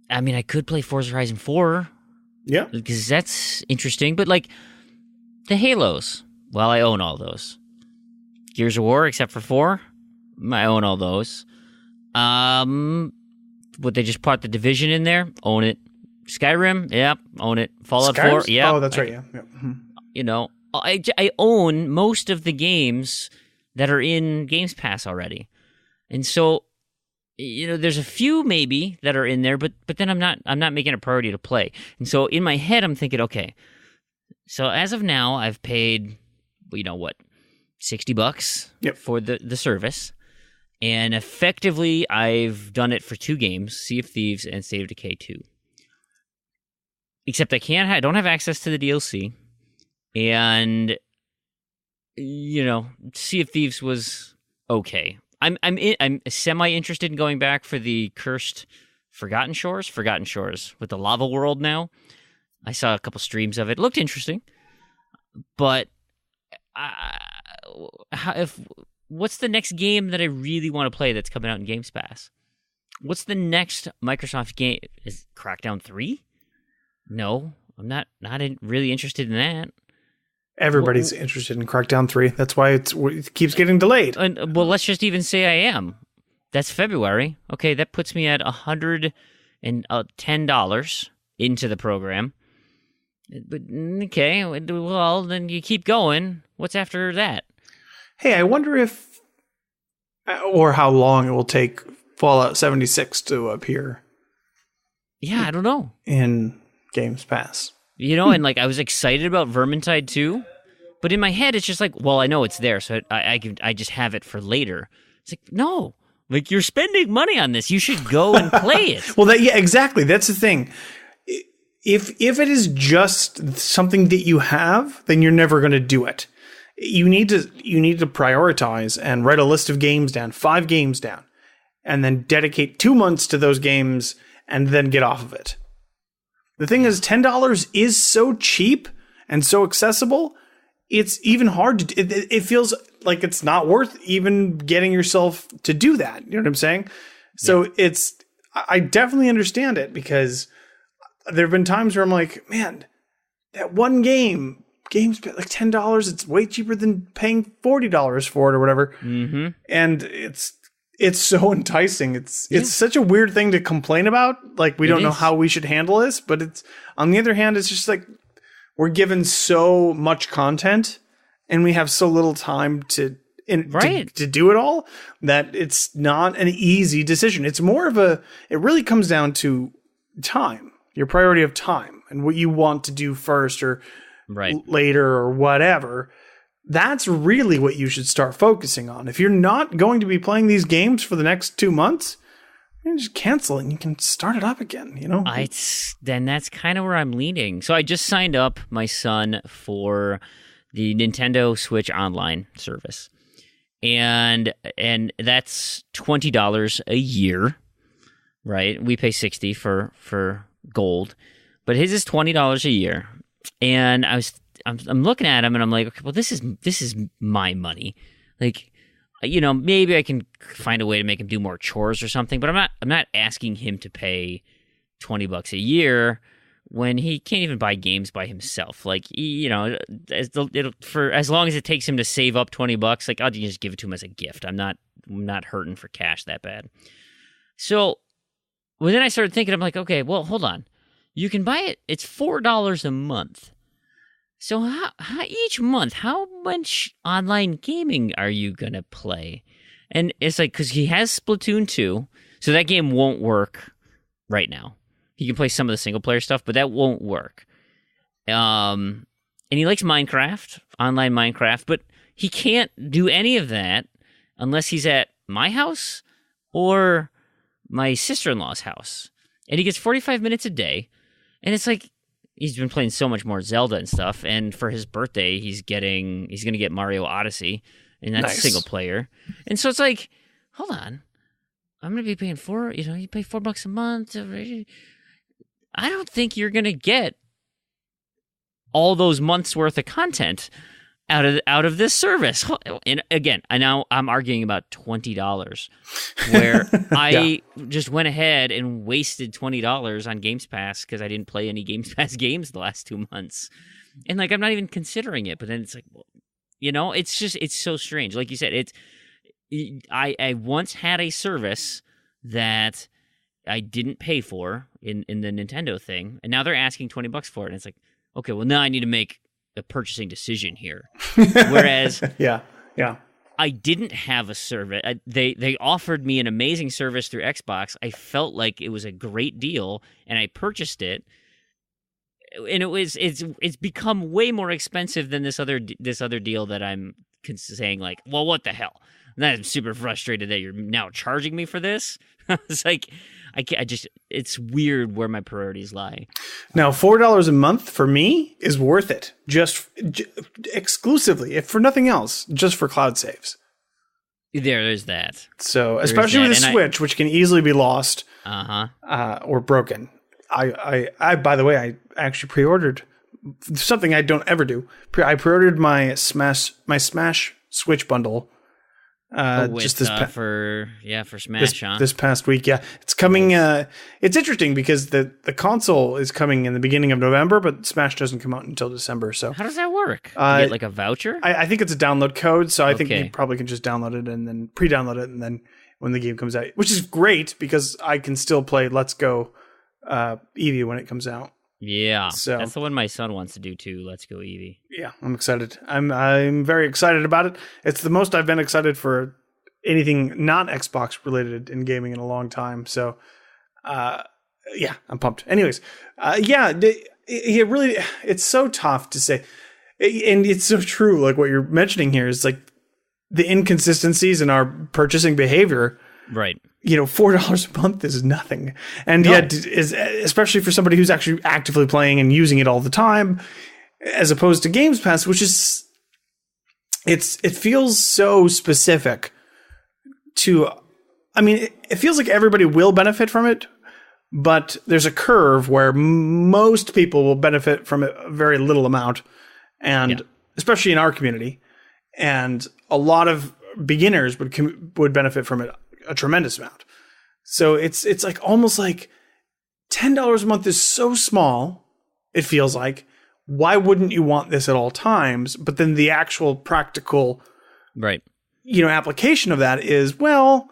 I mean, I could play Forza Horizon 4. Yeah. Because that's interesting, but like the Halos, well, I own all those. Gears of War, except for 4, I own all those. Would they just put the Division in there? Own it. Skyrim, yeah, own it. Fallout 4, yeah. Oh, that's right, yeah. Mm-hmm. I own most of the games that are in Games Pass already. And so, there's a few maybe that are in there, but then I'm not making it a priority to play. And so in my head, I'm thinking, okay, so as of now, I've paid, $60 for the service. And effectively, I've done it for 2 games, Sea of Thieves and State of Decay 2. Except I don't have access to the DLC. And, Sea of Thieves was okay. I'm semi-interested in going back for the cursed Forgotten Shores with the lava world now. I saw a couple streams of it. It looked interesting. But what's the next game that I really want to play that's coming out in Games Pass? What's the next Microsoft game? Is Crackdown 3? No, I'm not really interested in that. Everybody's interested in Crackdown 3. That's why it keeps getting delayed. Well, let's just even say I am. That's February. Okay, that puts me at $110 into the program. But okay, well then you keep going. What's after that? Hey, I wonder if, or how long it will take Fallout 76 to appear. Yeah, I don't know. In Games Pass. And like I was excited about Vermintide 2, but in my head it's just like, well, I know it's there, so I just have it for later. It's like, no, like you're spending money on this. You should go and play it. Well, yeah, exactly. That's the thing. If it is just something that you have, then you're never going to do it. You need to prioritize and write a list of games down, 5 games down, and then dedicate 2 months to those games and then get off of it. The thing is, $10 is so cheap and so accessible, it's even hard to... It feels like it's not worth even getting yourself to do that. You know what I'm saying? So I definitely understand it, because there have been times where I'm like, man, that one game's like $10. It's way cheaper than paying $40 for it or whatever. Mm-hmm. And it's so enticing. It's such a weird thing to complain about. Like, we don't know how we should handle this, but it's, on the other hand, it's just like we're given so much content and we have so little time to do it all, that it's not an easy decision. It's more of it really comes down to time, your priority of time, and what you want to do first or later or whatever. That's really what you should start focusing on. If you're not going to be playing these games for the next 2 months, you can just cancel it and you can start it up again, Then that's kind of where I'm leaning. So I just signed up my son for the Nintendo Switch Online service. And that's $20 a year, right? We pay $60 for gold, but his is $20 a year. And I'm looking at him and I'm like, okay, well, this is my money. Like, maybe I can find a way to make him do more chores or something, but I'm not asking him to pay $20 a year when he can't even buy games by himself. Like, for as long as it takes him to save up $20, like, I'll just give it to him as a gift. I'm not hurting for cash that bad. So, well, then I started thinking, I'm like, okay, well, hold on. You can buy it. It's $4 a month. So how each month, how much online gaming are you going to play? And it's like, because he has Splatoon 2, so that game won't work right now. He can play some of the single-player stuff, but that won't work. And he likes Minecraft, online Minecraft, but he can't do any of that unless he's at my house or my sister-in-law's house. And he gets 45 minutes a day, and it's like, he's been playing so much more Zelda and stuff, and for his birthday, he's going to get Mario Odyssey, and that's single player. And so it's like, hold on, I'm going to be paying you pay $4 a month. I don't think you're going to get all those months worth of content out of this service. And again, I'm arguing about $20, where I just went ahead and wasted $20 on Games Pass because I didn't play any Games Pass games the last 2 months. And like, I'm not even considering it, but then it's like, it's so strange. Like you said, I once had a service that I didn't pay for in the Nintendo thing, and now they're asking $20 for it. And it's like, okay, well, now I need to make a purchasing decision here. Whereas I didn't have a service. They offered me an amazing service through Xbox. I felt like it was a great deal, and I purchased it. And it's become way more expensive than this other deal that I'm saying, like, well, what the hell? And I'm super frustrated that you're now charging me for this. It's like, it's weird where my priorities lie. Now, $4 a month for me is worth it. Just exclusively, if for nothing else, just for cloud saves. There's that. So, especially with the Switch, which can easily be lost or broken. I by the way, I actually pre-ordered something I don't ever do. I pre-ordered my Smash Switch bundle. Just for Smash, this past week. Yeah, it's coming. It's interesting because the console is coming in the beginning of November, but Smash doesn't come out until December. So how does that work? You get like a voucher? I think it's a download code, so I think you probably can just download it and then pre-download it, and then when the game comes out, which is great because I can still play Let's Go Eevee when it comes out. Yeah, So that's the one my son wants to do too. Let's Go Eevee. yeah, I'm excited. I'm very excited about it. It's the most I've been excited for anything not Xbox related in gaming in a long time. So, yeah, I'm pumped. Anyways, it really, it's so tough to say, and it's so true. Like what you're mentioning here is like the inconsistencies in our purchasing behavior. Right. $4 a month is nothing. And yet, is especially for somebody who's actually actively playing and using it all the time, as opposed to Games Pass, which is, it feels so specific to, I mean, it feels like everybody will benefit from it, but there's a curve where most people will benefit from a very little amount, and especially in our community, and a lot of beginners would benefit from it a tremendous amount. So it's like almost like $10 a month is so small, it feels like. Why wouldn't you want this at all times? But then the actual practical application of that is, well,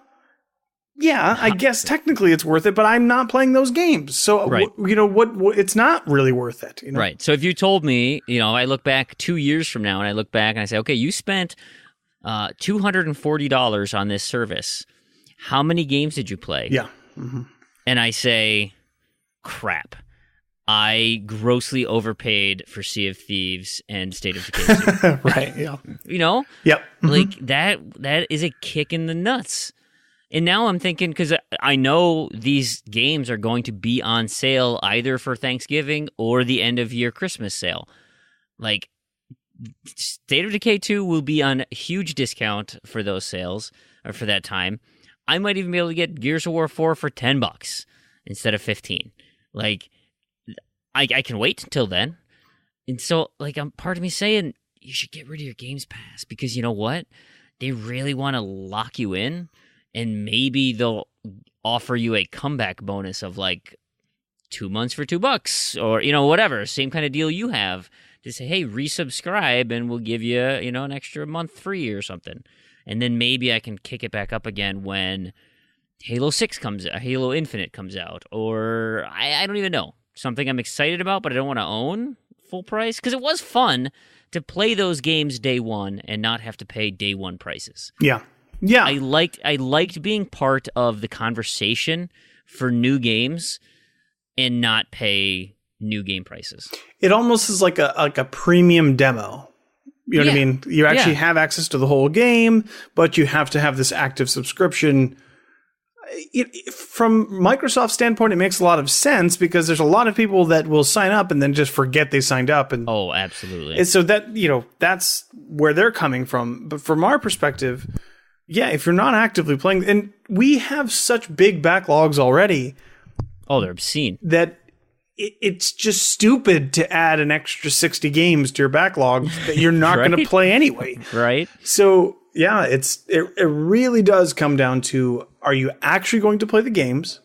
yeah, I guess technically it's worth it, but I'm not playing those games. So, what it's not really worth it. Right. So if you told me, I look back 2 years from now and I look back and I say, okay, you spent $240 on this service. How many games did you play? Yeah. Mm-hmm. And I say, crap. I grossly overpaid for Sea of Thieves and State of Decay 2. Right, yeah. Yep. Mm-hmm. Like, that is a kick in the nuts. And now I'm thinking, because I know these games are going to be on sale either for Thanksgiving or the end-of-year Christmas sale. Like, State of Decay 2 will be on huge discount for those sales, or for that time. I might even be able to get Gears of War 4 for $10 instead of $15. Like, I can wait until then. And so, like, I'm part of me saying, you should get rid of your Games Pass, because you know what? They really want to lock you in, and maybe they'll offer you a comeback bonus of, like, 2 months for $2, or, whatever, same kind of deal you have, to say, hey, resubscribe, and we'll give you, an extra month free or something. And then maybe I can kick it back up again when Halo 6 comes out, Halo Infinite comes out, or I don't even know. Something I'm excited about, but I don't want to own full price. Because it was fun to play those games day one and not have to pay day one prices. Yeah. Yeah. I liked being part of the conversation for new games and not pay new game prices. It almost is like a premium demo. You know what I mean? You actually have access to the whole game, but you have to have this active subscription. From Microsoft's standpoint, it makes a lot of sense, because there's a lot of people that will sign up and then just forget they signed up. And oh, absolutely. And so that, that's where they're coming from. But from our perspective, yeah, if you're not actively playing, and we have such big backlogs already. Oh, they're obscene. That it's just stupid to add an extra 60 games to your backlog that you're not going to play anyway. Right. So, yeah, it really does come down to, are you actually going to play the games?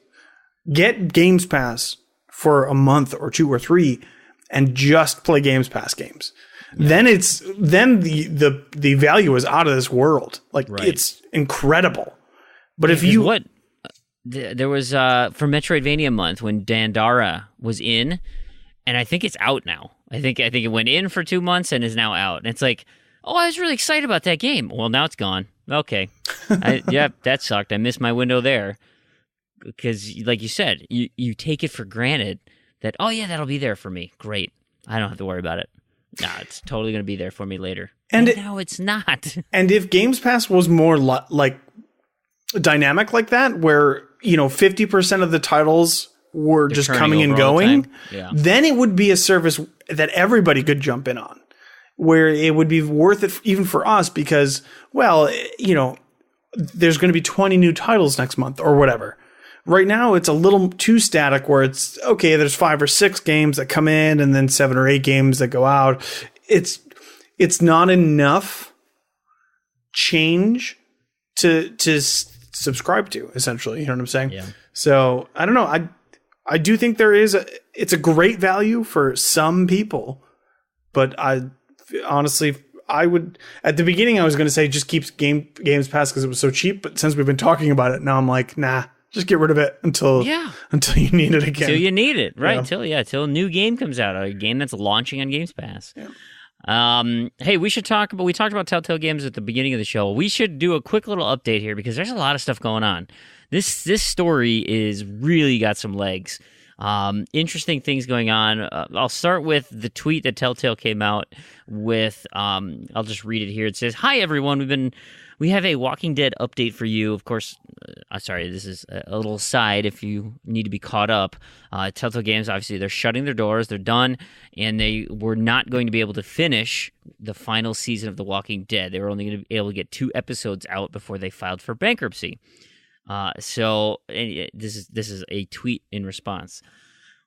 Get Games Pass for a month or 2 or 3 and just play Games Pass games. Yeah. Then the value is out of this world. Like, it's incredible. But if you... What? There was for Metroidvania month when Dandara was in, and I think it's out now. I think it went in for 2 months and is now out. And it's like, oh, I was really excited about that game. Well, now it's gone. Okay, that sucked. I missed my window there, because, like you said, you take it for granted that, oh yeah, that'll be there for me. Great, I don't have to worry about it. Nah, it's totally going to be there for me later. And now it's not. And if Games Pass was more like dynamic like that, where 50% of the titles were just coming and going, then it would be a service that everybody could jump in on, where it would be worth it even for us, because, well, there's going to be 20 new titles next month or whatever. Right now, it's a little too static, where it's, okay, there's 5 or 6 games that come in and then 7 or 8 games that go out. It's not enough change to subscribe to, essentially. You know what I'm saying? Yeah. So I don't know. I do think it's a great value for some people, but honestly, I would, at the beginning, I was going to say just keep Games Pass because it was so cheap. But since we've been talking about it, now I'm like, nah, Just get rid of it until you need it again. Till you need it, right? Till a new game comes out, a game that's launching on Games Pass. Yeah. Hey, we talked about Telltale Games at the beginning of the show. We should do a quick little update here because there's a lot of stuff going on. This story is really got some legs. Interesting things going on. I'll start with the tweet that Telltale came out with. I'll just read it here. It says, "Hi everyone, we have a Walking Dead update for you." Of course, sorry, this is a little side if you need to be caught up. Telltale Games, obviously, they're shutting their doors. They're done, and they were not going to be able to finish the final season of The Walking Dead. They were only going to be able to get 2 episodes out before they filed for bankruptcy. So this is a tweet in response.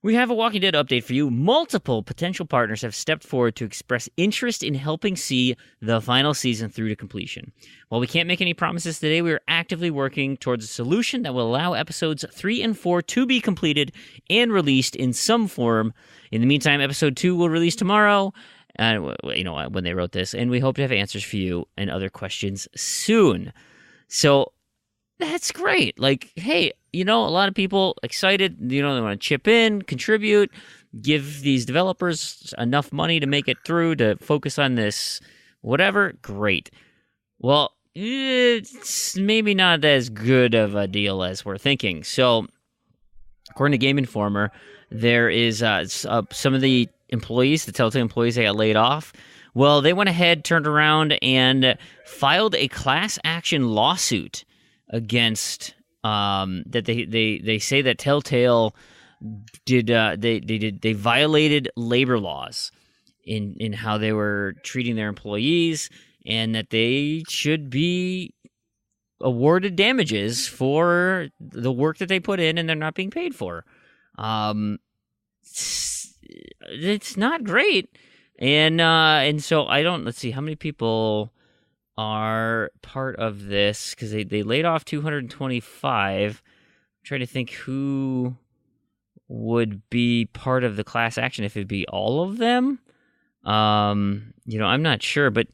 "We have a Walking Dead update for you. Multiple potential partners have stepped forward to express interest in helping see the final season through to completion. While we can't make any promises today, we are actively working towards a solution that will allow episodes 3 and 4 to be completed and released in some form. In the meantime, episode 2 will release tomorrow." When they wrote this, and we hope to have answers for you and other questions soon. So that's great. Like, hey, a lot of people excited, they want to chip in, contribute, give these developers enough money to make it through, to focus on this, whatever. Great. Well, it's maybe not as good of a deal as we're thinking. So, according to Game Informer, there is some of the employees, the Telltale employees, they got laid off. Well, they went ahead, turned around, and filed a class action lawsuit against that they say that Telltale they violated labor laws in how they were treating their employees, and that they should be awarded damages for the work that they put in and they're not being paid for. It's not great, and so let's see how many people are part of this, because they laid off 225. I'm trying to think who would be part of the class action, if it'd be all of them. I'm not sure, but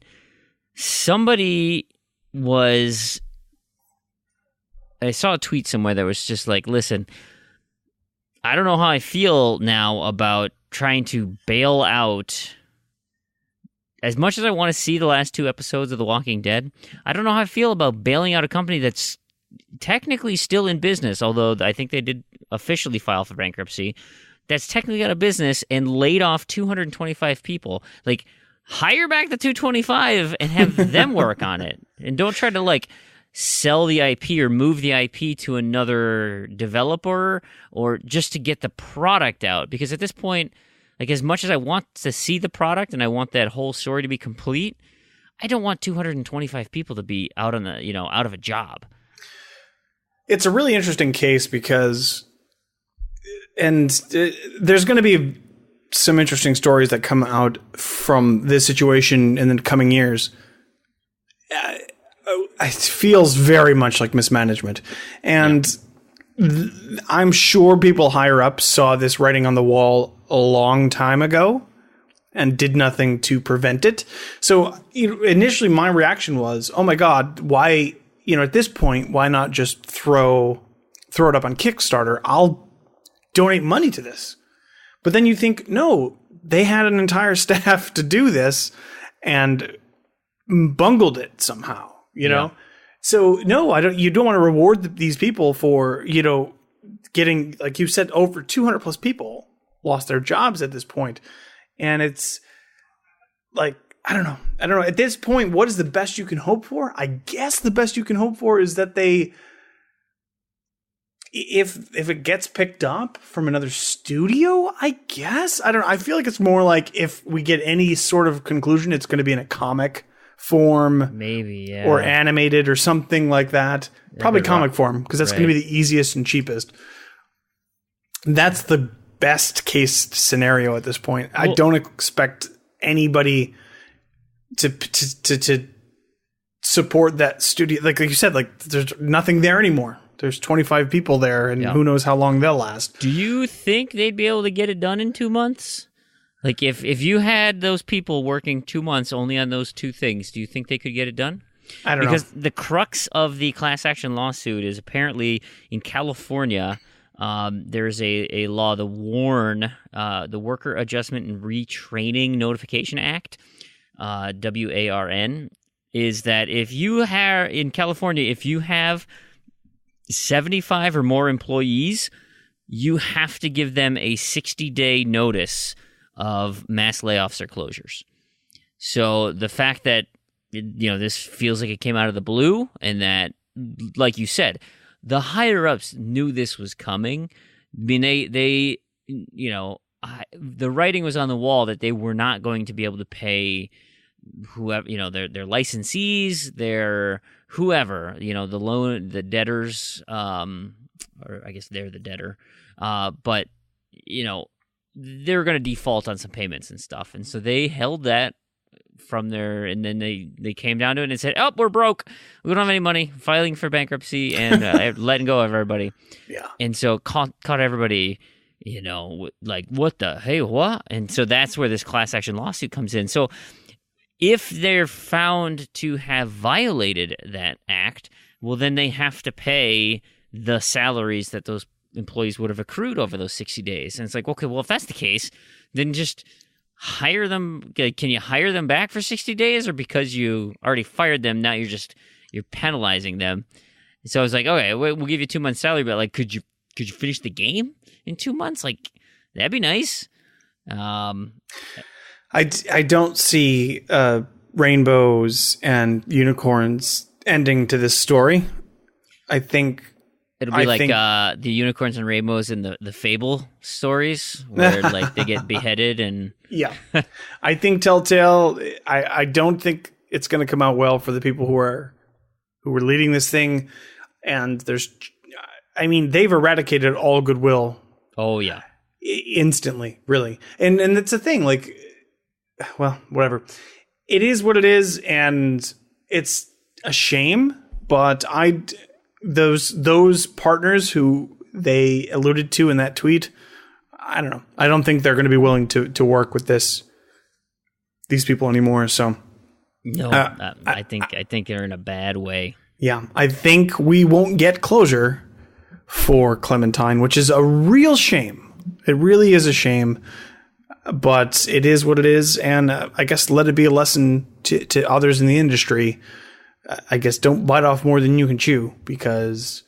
somebody was... I saw a tweet somewhere that was just like, listen, I don't know how I feel now about trying to bail out... As much as I want to see the last 2 episodes of The Walking Dead, I don't know how I feel about bailing out a company that's technically still in business, although I think they did officially file for bankruptcy, that's technically out of business and laid off 225 people. Like, hire back the 225 and have them work on it. And don't try to, sell the IP or move the IP to another developer or just to get the product out. Because at this point... as much as I want to see the product and I want that whole story to be complete, I don't want 225 people to be out on out of a job. It's a really interesting case because, there's going to be some interesting stories that come out from this situation in the coming years. It feels very much like mismanagement, and I'm sure people higher up saw this writing on the wall a long time ago and did nothing to prevent it. So initially my reaction was, oh my God, why, at this point, why not just throw it up on Kickstarter? I'll donate money to this. But then you think, no, they had an entire staff to do this and bungled it somehow, you know? So no, you don't want to reward these people for, getting, like you said, over 200 plus people lost their jobs at this point. And it's like, I don't know. At this point, what is the best you can hope for? I guess the best you can hope for is that if it gets picked up from another studio, I guess. I don't know. I feel like it's more like if we get any sort of conclusion, it's going to be in a comic form, maybe, yeah, or animated or something like that. Probably comic form, because that's going to be the easiest and cheapest. That's the best case scenario at this point. Well, I don't expect anybody to support that studio. Like you said, there's nothing there anymore. There's 25 people there, and who knows how long they'll last. Do you think they'd be able to get it done in 2 months? Like, if you had those people working 2 months only on those 2 things, do you think they could get it done? I don't because know. the crux of the class action lawsuit is apparently in California. There's a law, the WARN, the Worker Adjustment and Retraining Notification Act, WARN, is that if you have, in California, if you have 75 or more employees, you have to give them a 60-day notice of mass layoffs or closures. So the fact that, this feels like it came out of the blue, and that, like you said, the higher-ups knew this was coming. I mean, they the writing was on the wall that they were not going to be able to pay whoever, their licensees, their whoever, the debtors, or I guess they're the debtor, but, they're going to default on some payments and stuff. And so they held that from there, and then they came down to it and said, "Oh, we're broke. We don't have any money. Filing for bankruptcy and letting go of everybody." Yeah. And so caught everybody, like, what the hey what? And so that's where this class action lawsuit comes in. So if they're found to have violated that act, well, then they have to pay the salaries that those employees would have accrued over those 60 days. And it's like, okay, well, if that's the case, then just hire them. Can you hire them back for 60 days? Or because you already fired them, now you're penalizing them. So I was like, okay, we'll give you 2 months salary, but like, could you finish the game in 2 months? Like, that'd be nice. I don't see rainbows and unicorns ending to this story. I think it'll be the unicorns and rainbows in the Fable stories where like they get beheaded and yeah. I think Telltale. I don't think it's going to come out well for the people who are leading this thing. And they've eradicated all goodwill. Oh yeah, instantly, really. And it's a thing. Like, well, whatever. It is what it is, and it's a shame. But those partners who they alluded to in that tweet, I don't know. I don't think they're going to be willing to work with these people anymore. So no, I think they're in a bad way. Yeah, I think we won't get closure for Clementine, which is a real shame. It really is a shame. But it is what it is, and I guess let it be a lesson to others in the industry. I guess don't bite off more than you can chew, because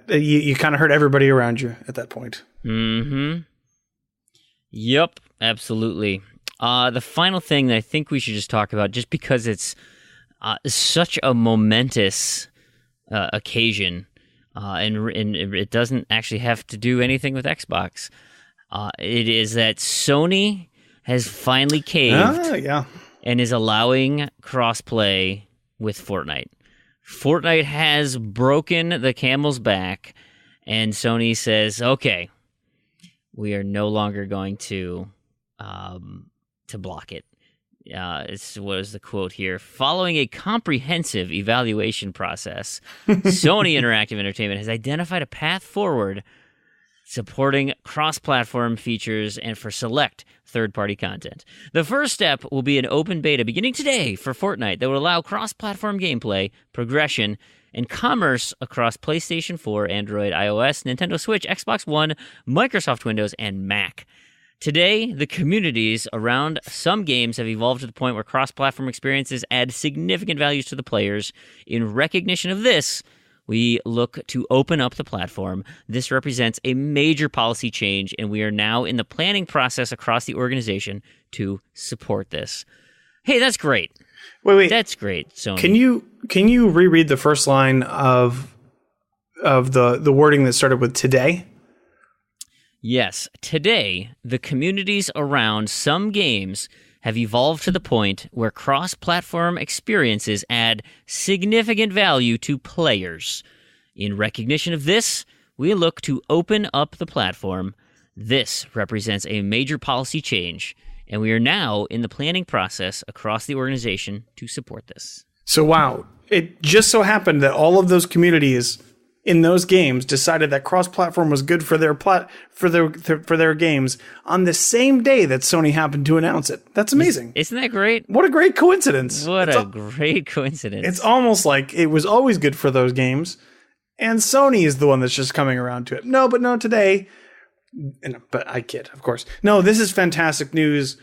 you kind of hurt everybody around you at that point. Mm-hmm. Yep, absolutely. The final thing that I think we should just talk about, just because it's such a momentous occasion, and it doesn't actually have to do anything with Xbox. It is that Sony has finally caved and is allowing crossplay with Fortnite. Fortnite has broken the camel's back, and Sony says, okay, we are no longer going to block it. What is the quote here? Following a comprehensive evaluation process, Sony Interactive Entertainment has identified a path forward supporting cross-platform features and for select third-party content. The first step will be an open beta beginning today for Fortnite that will allow cross-platform gameplay, progression, and commerce across PlayStation 4, Android, iOS, Nintendo Switch, Xbox One, Microsoft Windows, and Mac. Today, the communities around some games have evolved to the point where cross-platform experiences add significant values to the players. In recognition of this, we look to open up the platform. This represents a major policy change, and we are now in the planning process across the organization to support this. Hey, that's great. Wait. That's great, Sony. Can you reread the first line of the wording that started with today? Yes. Today, the communities around some games have evolved to the point where cross-platform experiences add significant value to players. In recognition of this, we look to open up the platform. This represents a major policy change, and we are now in the planning process across the organization to support this. So, wow. It just so happened that all of those communities in those games decided that cross-platform was good for their games on the same day that Sony happened to announce it. That's amazing. Isn't that great? What a great coincidence. What a great coincidence. It's almost like it was always good for those games, and Sony is the one that's just coming around to it. No, today. But I kid, of course. No, this is fantastic news.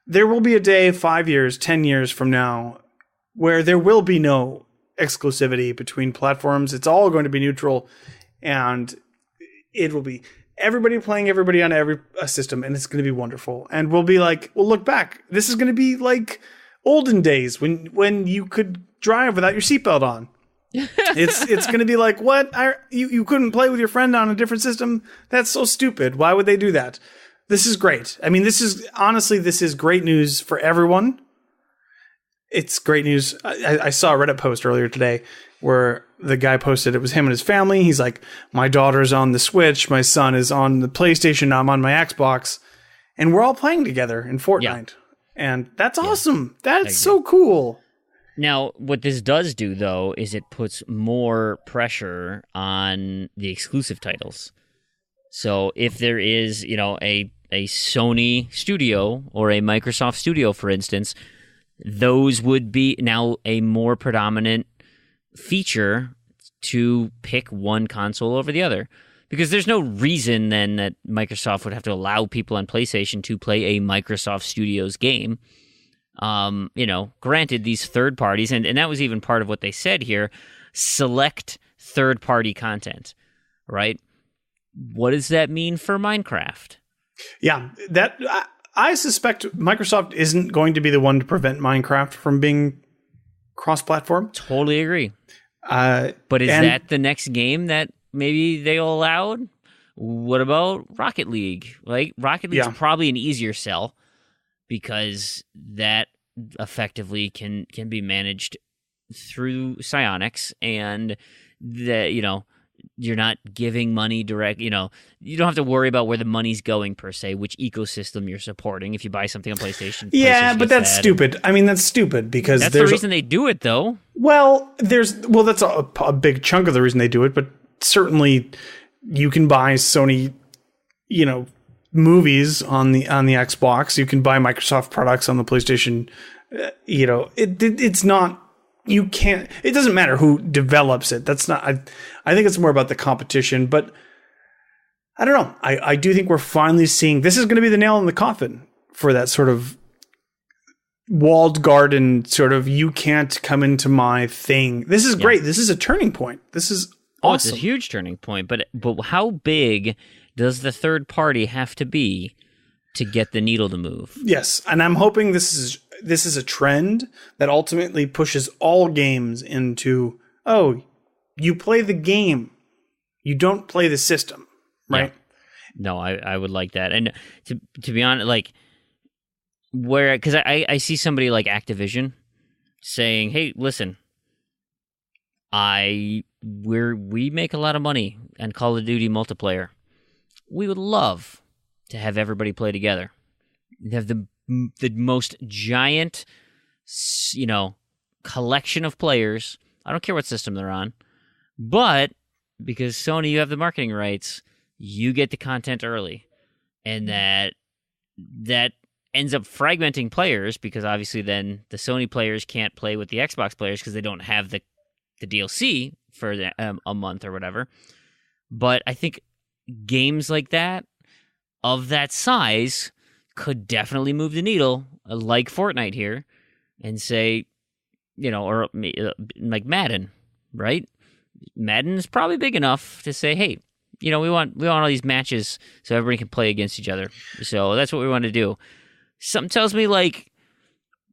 There will be a day 5 years, 10 years from now where there will be no exclusivity between platforms. It's all going to be neutral, and it will be everybody playing everybody on every system, and it's going to be wonderful. And we'll be like, we'll look back. This is going to be like olden days when you could drive without your seatbelt on. It's going to be like, what? You couldn't play with your friend on a different system? That's so stupid. Why would they do that? This is great. I mean, this is great news for everyone. It's great news. I saw a Reddit post earlier today where the guy posted it was him and his family. He's like, my daughter's on the Switch, my son is on the PlayStation, I'm on my Xbox, and we're all playing together in Fortnite. Yeah. And that's awesome. That's so cool. Now, what this does do, though, is it puts more pressure on the exclusive titles. So if there is, a Sony studio or a Microsoft studio, for instance, those would be now a more predominant feature to pick one console over the other. Because there's no reason then that Microsoft would have to allow people on PlayStation to play a Microsoft Studios game. Granted, these third parties, and that was even part of what they said here, select third-party content, right? What does that mean for Minecraft? Yeah, I suspect Microsoft isn't going to be the one to prevent Minecraft from being cross-platform. Totally agree. But is that the next game that maybe they'll allow? What about Rocket League? Like, Rocket League's probably an easier sell because that effectively can be managed through Psyonix, and you're not giving money direct, you don't have to worry about where the money's going per se, which ecosystem you're supporting. If you buy something on PlayStation, but that's stupid. I mean, that's stupid because that's the reason they do it, though. Well, that's a big chunk of the reason they do it, but certainly you can buy Sony, movies on the Xbox. You can buy Microsoft products on the PlayStation. It's not. You can't. It doesn't matter who develops it. That's not. I think it's more about the competition. But I don't know. I do think we're finally seeing. This is going to be the nail in the coffin for that sort of walled garden sort of. You can't come into my thing. This is great. This is a turning point. This is awesome. It's a huge turning point. But how big does the third party have to be to get the needle to move? Yes, and I'm hoping this is a trend that ultimately pushes all games into, you play the game, you don't play the system, right? Yeah. No, I would like that. And to be honest, like, because I see somebody like Activision saying, hey, listen, we make a lot of money on Call of Duty multiplayer. We would love to have everybody play together. Have the most giant, collection of players. I don't care what system they're on, but because Sony, you have the marketing rights, you get the content early, and that ends up fragmenting players because obviously then the Sony players can't play with the Xbox players because they don't have the DLC for a month or whatever. But I think games like that, of that size, could definitely move the needle, like Fortnite here, and say, or like Madden, right? Madden is probably big enough to say, hey, we want all these matches so everybody can play against each other. So that's what we want to do. Something tells me, like,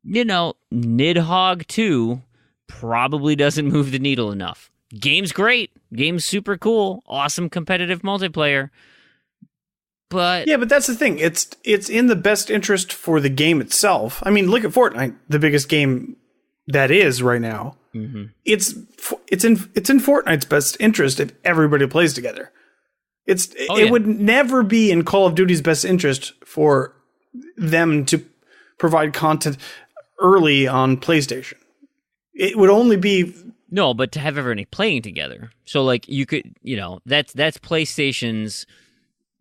Nidhogg 2 probably doesn't move the needle enough. Game's great. Game's super cool. Awesome competitive multiplayer. But that's the thing. It's in the best interest for the game itself. I mean, look at Fortnite, the biggest game that is right now. Mm-hmm. It's in Fortnite's best interest if everybody plays together. It would never be in Call of Duty's best interest for them to provide content early on PlayStation. It would only be No, but to have everybody playing together. So, like, you could, that's PlayStation's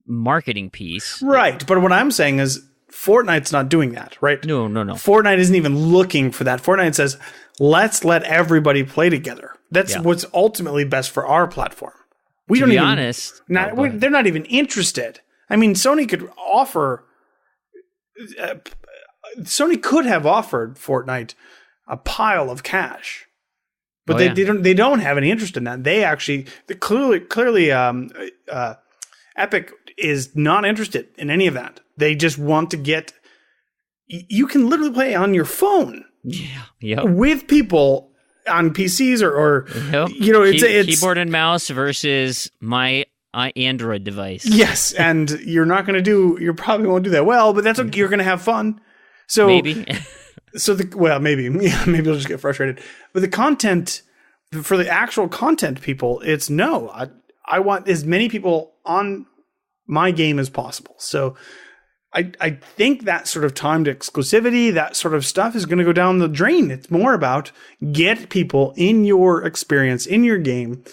marketing piece. Right. But what I'm saying is Fortnite's not doing that, right? No. Fortnite isn't even looking for that. Fortnite says, let's let everybody play together. That's what's ultimately best for our platform. To be honest, they're not even interested. I mean, Sony could have offered Fortnite a pile of cash. But they don't have any interest in that. They actually clearly Epic is not interested in any of that. They just want to get. You can literally play on your phone, with people on PCs or it's keyboard and mouse versus my Android device. Yes, and you're not going to do. You probably won't do that well, but that's okay. You're going to have fun. So maybe. Maybe you'll just get frustrated. But the content, for the actual content people, it's no. I want as many people on my game as possible. So I think that sort of timed exclusivity, that sort of stuff is going to go down the drain. It's more about get people in your experience, in your game,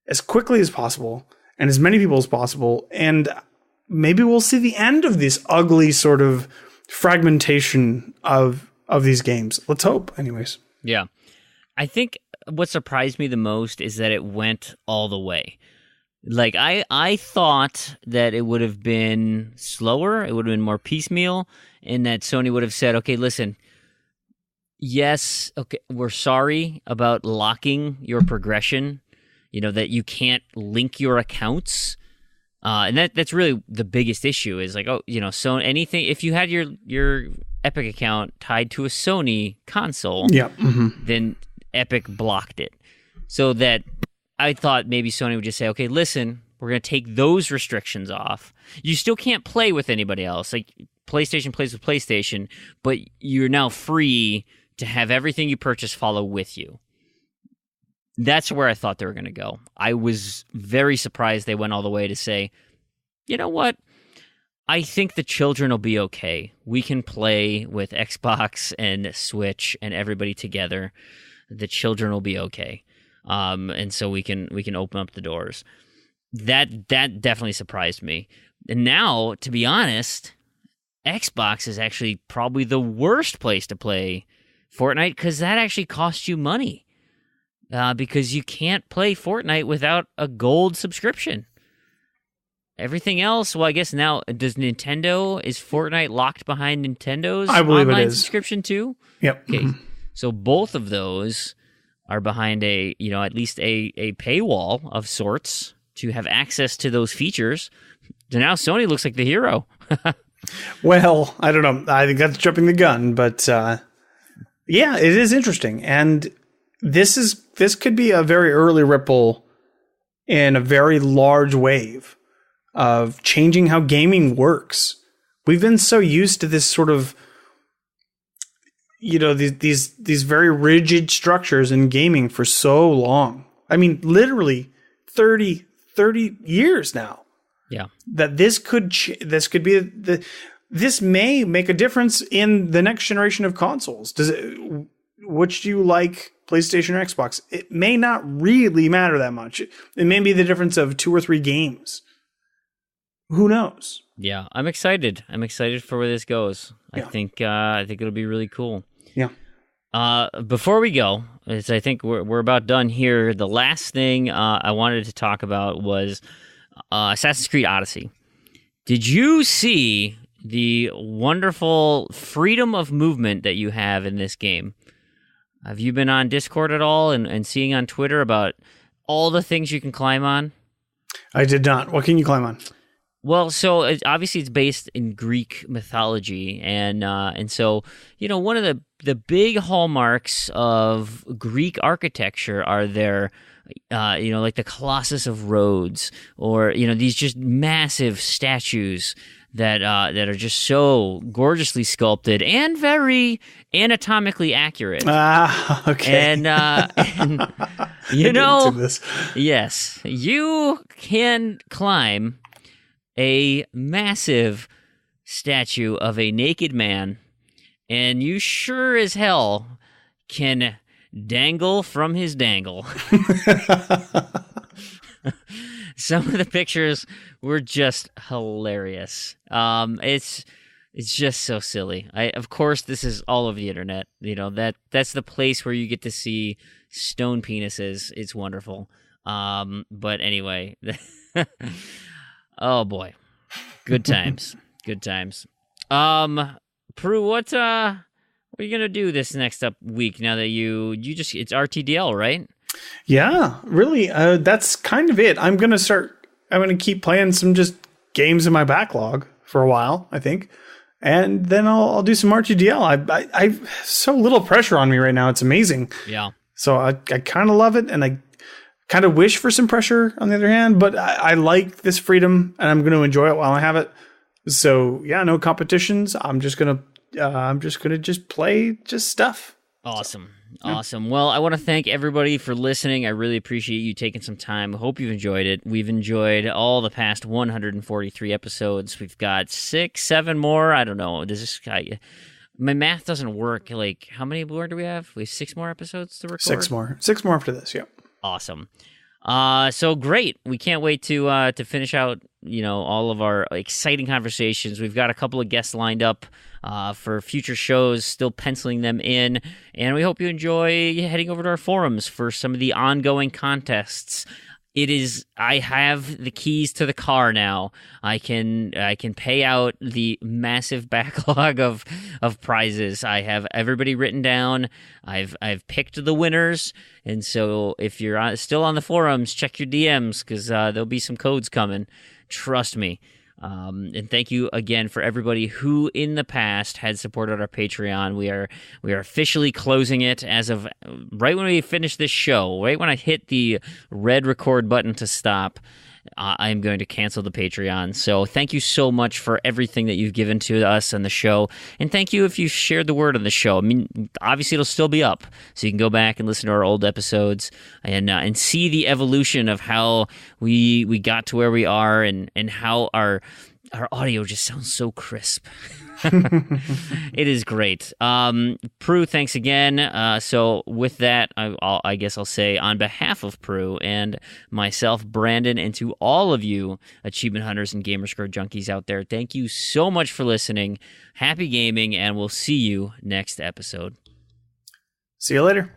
as quickly as possible and as many people as possible. And maybe we'll see the end of this ugly sort of fragmentation of these games. Let's hope, anyways. Yeah. I think what surprised me the most is that it went all the way. Like, I thought that it would have been slower, it would have been more piecemeal, and that Sony would have said, okay, listen, yes, okay, we're sorry about locking your progression, that you can't link your accounts. And that's really the biggest issue is like, so anything, if you had your Epic account tied to a Sony console, then Epic blocked it. So that I thought maybe Sony would just say, okay, listen, we're going to take those restrictions off. You still can't play with anybody else. Like, PlayStation plays with PlayStation, but you're now free to have everything you purchase follow with you. That's where I thought they were going to go. I was very surprised they went all the way to say, you know what? I think the children will be okay. We can play with Xbox and Switch and everybody together. The children will be okay. And so we can open up the doors. That definitely surprised me. And now, to be honest, Xbox is actually probably the worst place to play Fortnite because that actually costs you money. Because you can't play Fortnite without a gold subscription. Everything else, well, I guess now, is Fortnite locked behind Nintendo's online subscription too? Yep. Okay, so both of those are behind at least a paywall of sorts to have access to those features. So now Sony looks like the hero. Well, I don't know. I think that's jumping the gun, but yeah, it is interesting. And this could be a very early ripple in a very large wave of changing how gaming works. We've been so used to this sort of these very rigid structures in gaming for so long. I mean, literally 30 years now. Yeah. That this may make a difference in the next generation of consoles. Which do you like, PlayStation or Xbox? It may not really matter that much. It may be the difference of 2 or 3 games. Who knows? Yeah, I'm excited. I'm excited for where this goes. Yeah. I think it'll be really cool. Yeah. Before we go, as I think we're about done here, the last thing I wanted to talk about was Assassin's Creed Odyssey. Did you see the wonderful freedom of movement that you have in this game? Have you been on Discord at all and seeing on Twitter about all the things you can climb on? I did not. What can you climb on? Well, so obviously it's based in Greek mythology, and so one of the big hallmarks of Greek architecture are their like the Colossus of Rhodes, or these just massive statues that are just so gorgeously sculpted and very anatomically accurate. Okay. And yes, you can climb a massive statue of a naked man, and you sure as hell can dangle from his dangle. Some of the pictures were just hilarious. It's just so silly. Of course, this is all over the internet. You know, that's the place where you get to see stone penises. It's wonderful. But anyway, oh boy, good times, good times. Proulx, what are you gonna do this next week? Now that you just it's RTDL, right? Yeah, really. That's kind of it. I'm gonna keep playing some just games in my backlog for a while, I think, and then I'll do some RTDL. I so little pressure on me right now. It's amazing. Yeah. So I kind of love it, and I kind of wish for some pressure on the other hand, but I like this freedom, and I'm going to enjoy it while I have it. So yeah, no competitions. I'm just gonna just play just stuff. Awesome. Awesome. Well, I want to thank everybody for listening. I really appreciate you taking some time. I hope you've enjoyed it. We've enjoyed all the past 143 episodes. We've got 6, 7 more. I don't know. My math doesn't work. Like, how many more do we have? We have 6 more episodes to record? 6 more. 6 more after this, yep. Awesome. So great. We can't wait to finish out, all of our exciting conversations. We've got a couple of guests lined up for future shows, still penciling them in, and we hope you enjoy heading over to our forums for some of the ongoing contests. I have the keys to the car now. I can pay out the massive backlog of prizes. I have everybody written down. I've picked the winners, and so if you're still on the forums, check your DMs because there'll be some codes coming. Trust me. And thank you again for everybody who in the past had supported our Patreon. We are officially closing it as of right when we finish this show, right when I hit the red record button to stop. I'm going to cancel the Patreon. So thank you so much for everything that you've given to us on the show. And thank you if you shared the word on the show. I mean, obviously it'll still be up. So you can go back and listen to our old episodes and see the evolution of how we got to where we are and how our audio just sounds so crisp. It is great. Proulx, thanks again. So with that, I guess I'll say on behalf of Proulx and myself, Brandon, and to all of you achievement hunters and Gamerscore junkies out there, thank you so much for listening. Happy gaming, and we'll see you next episode. See you later.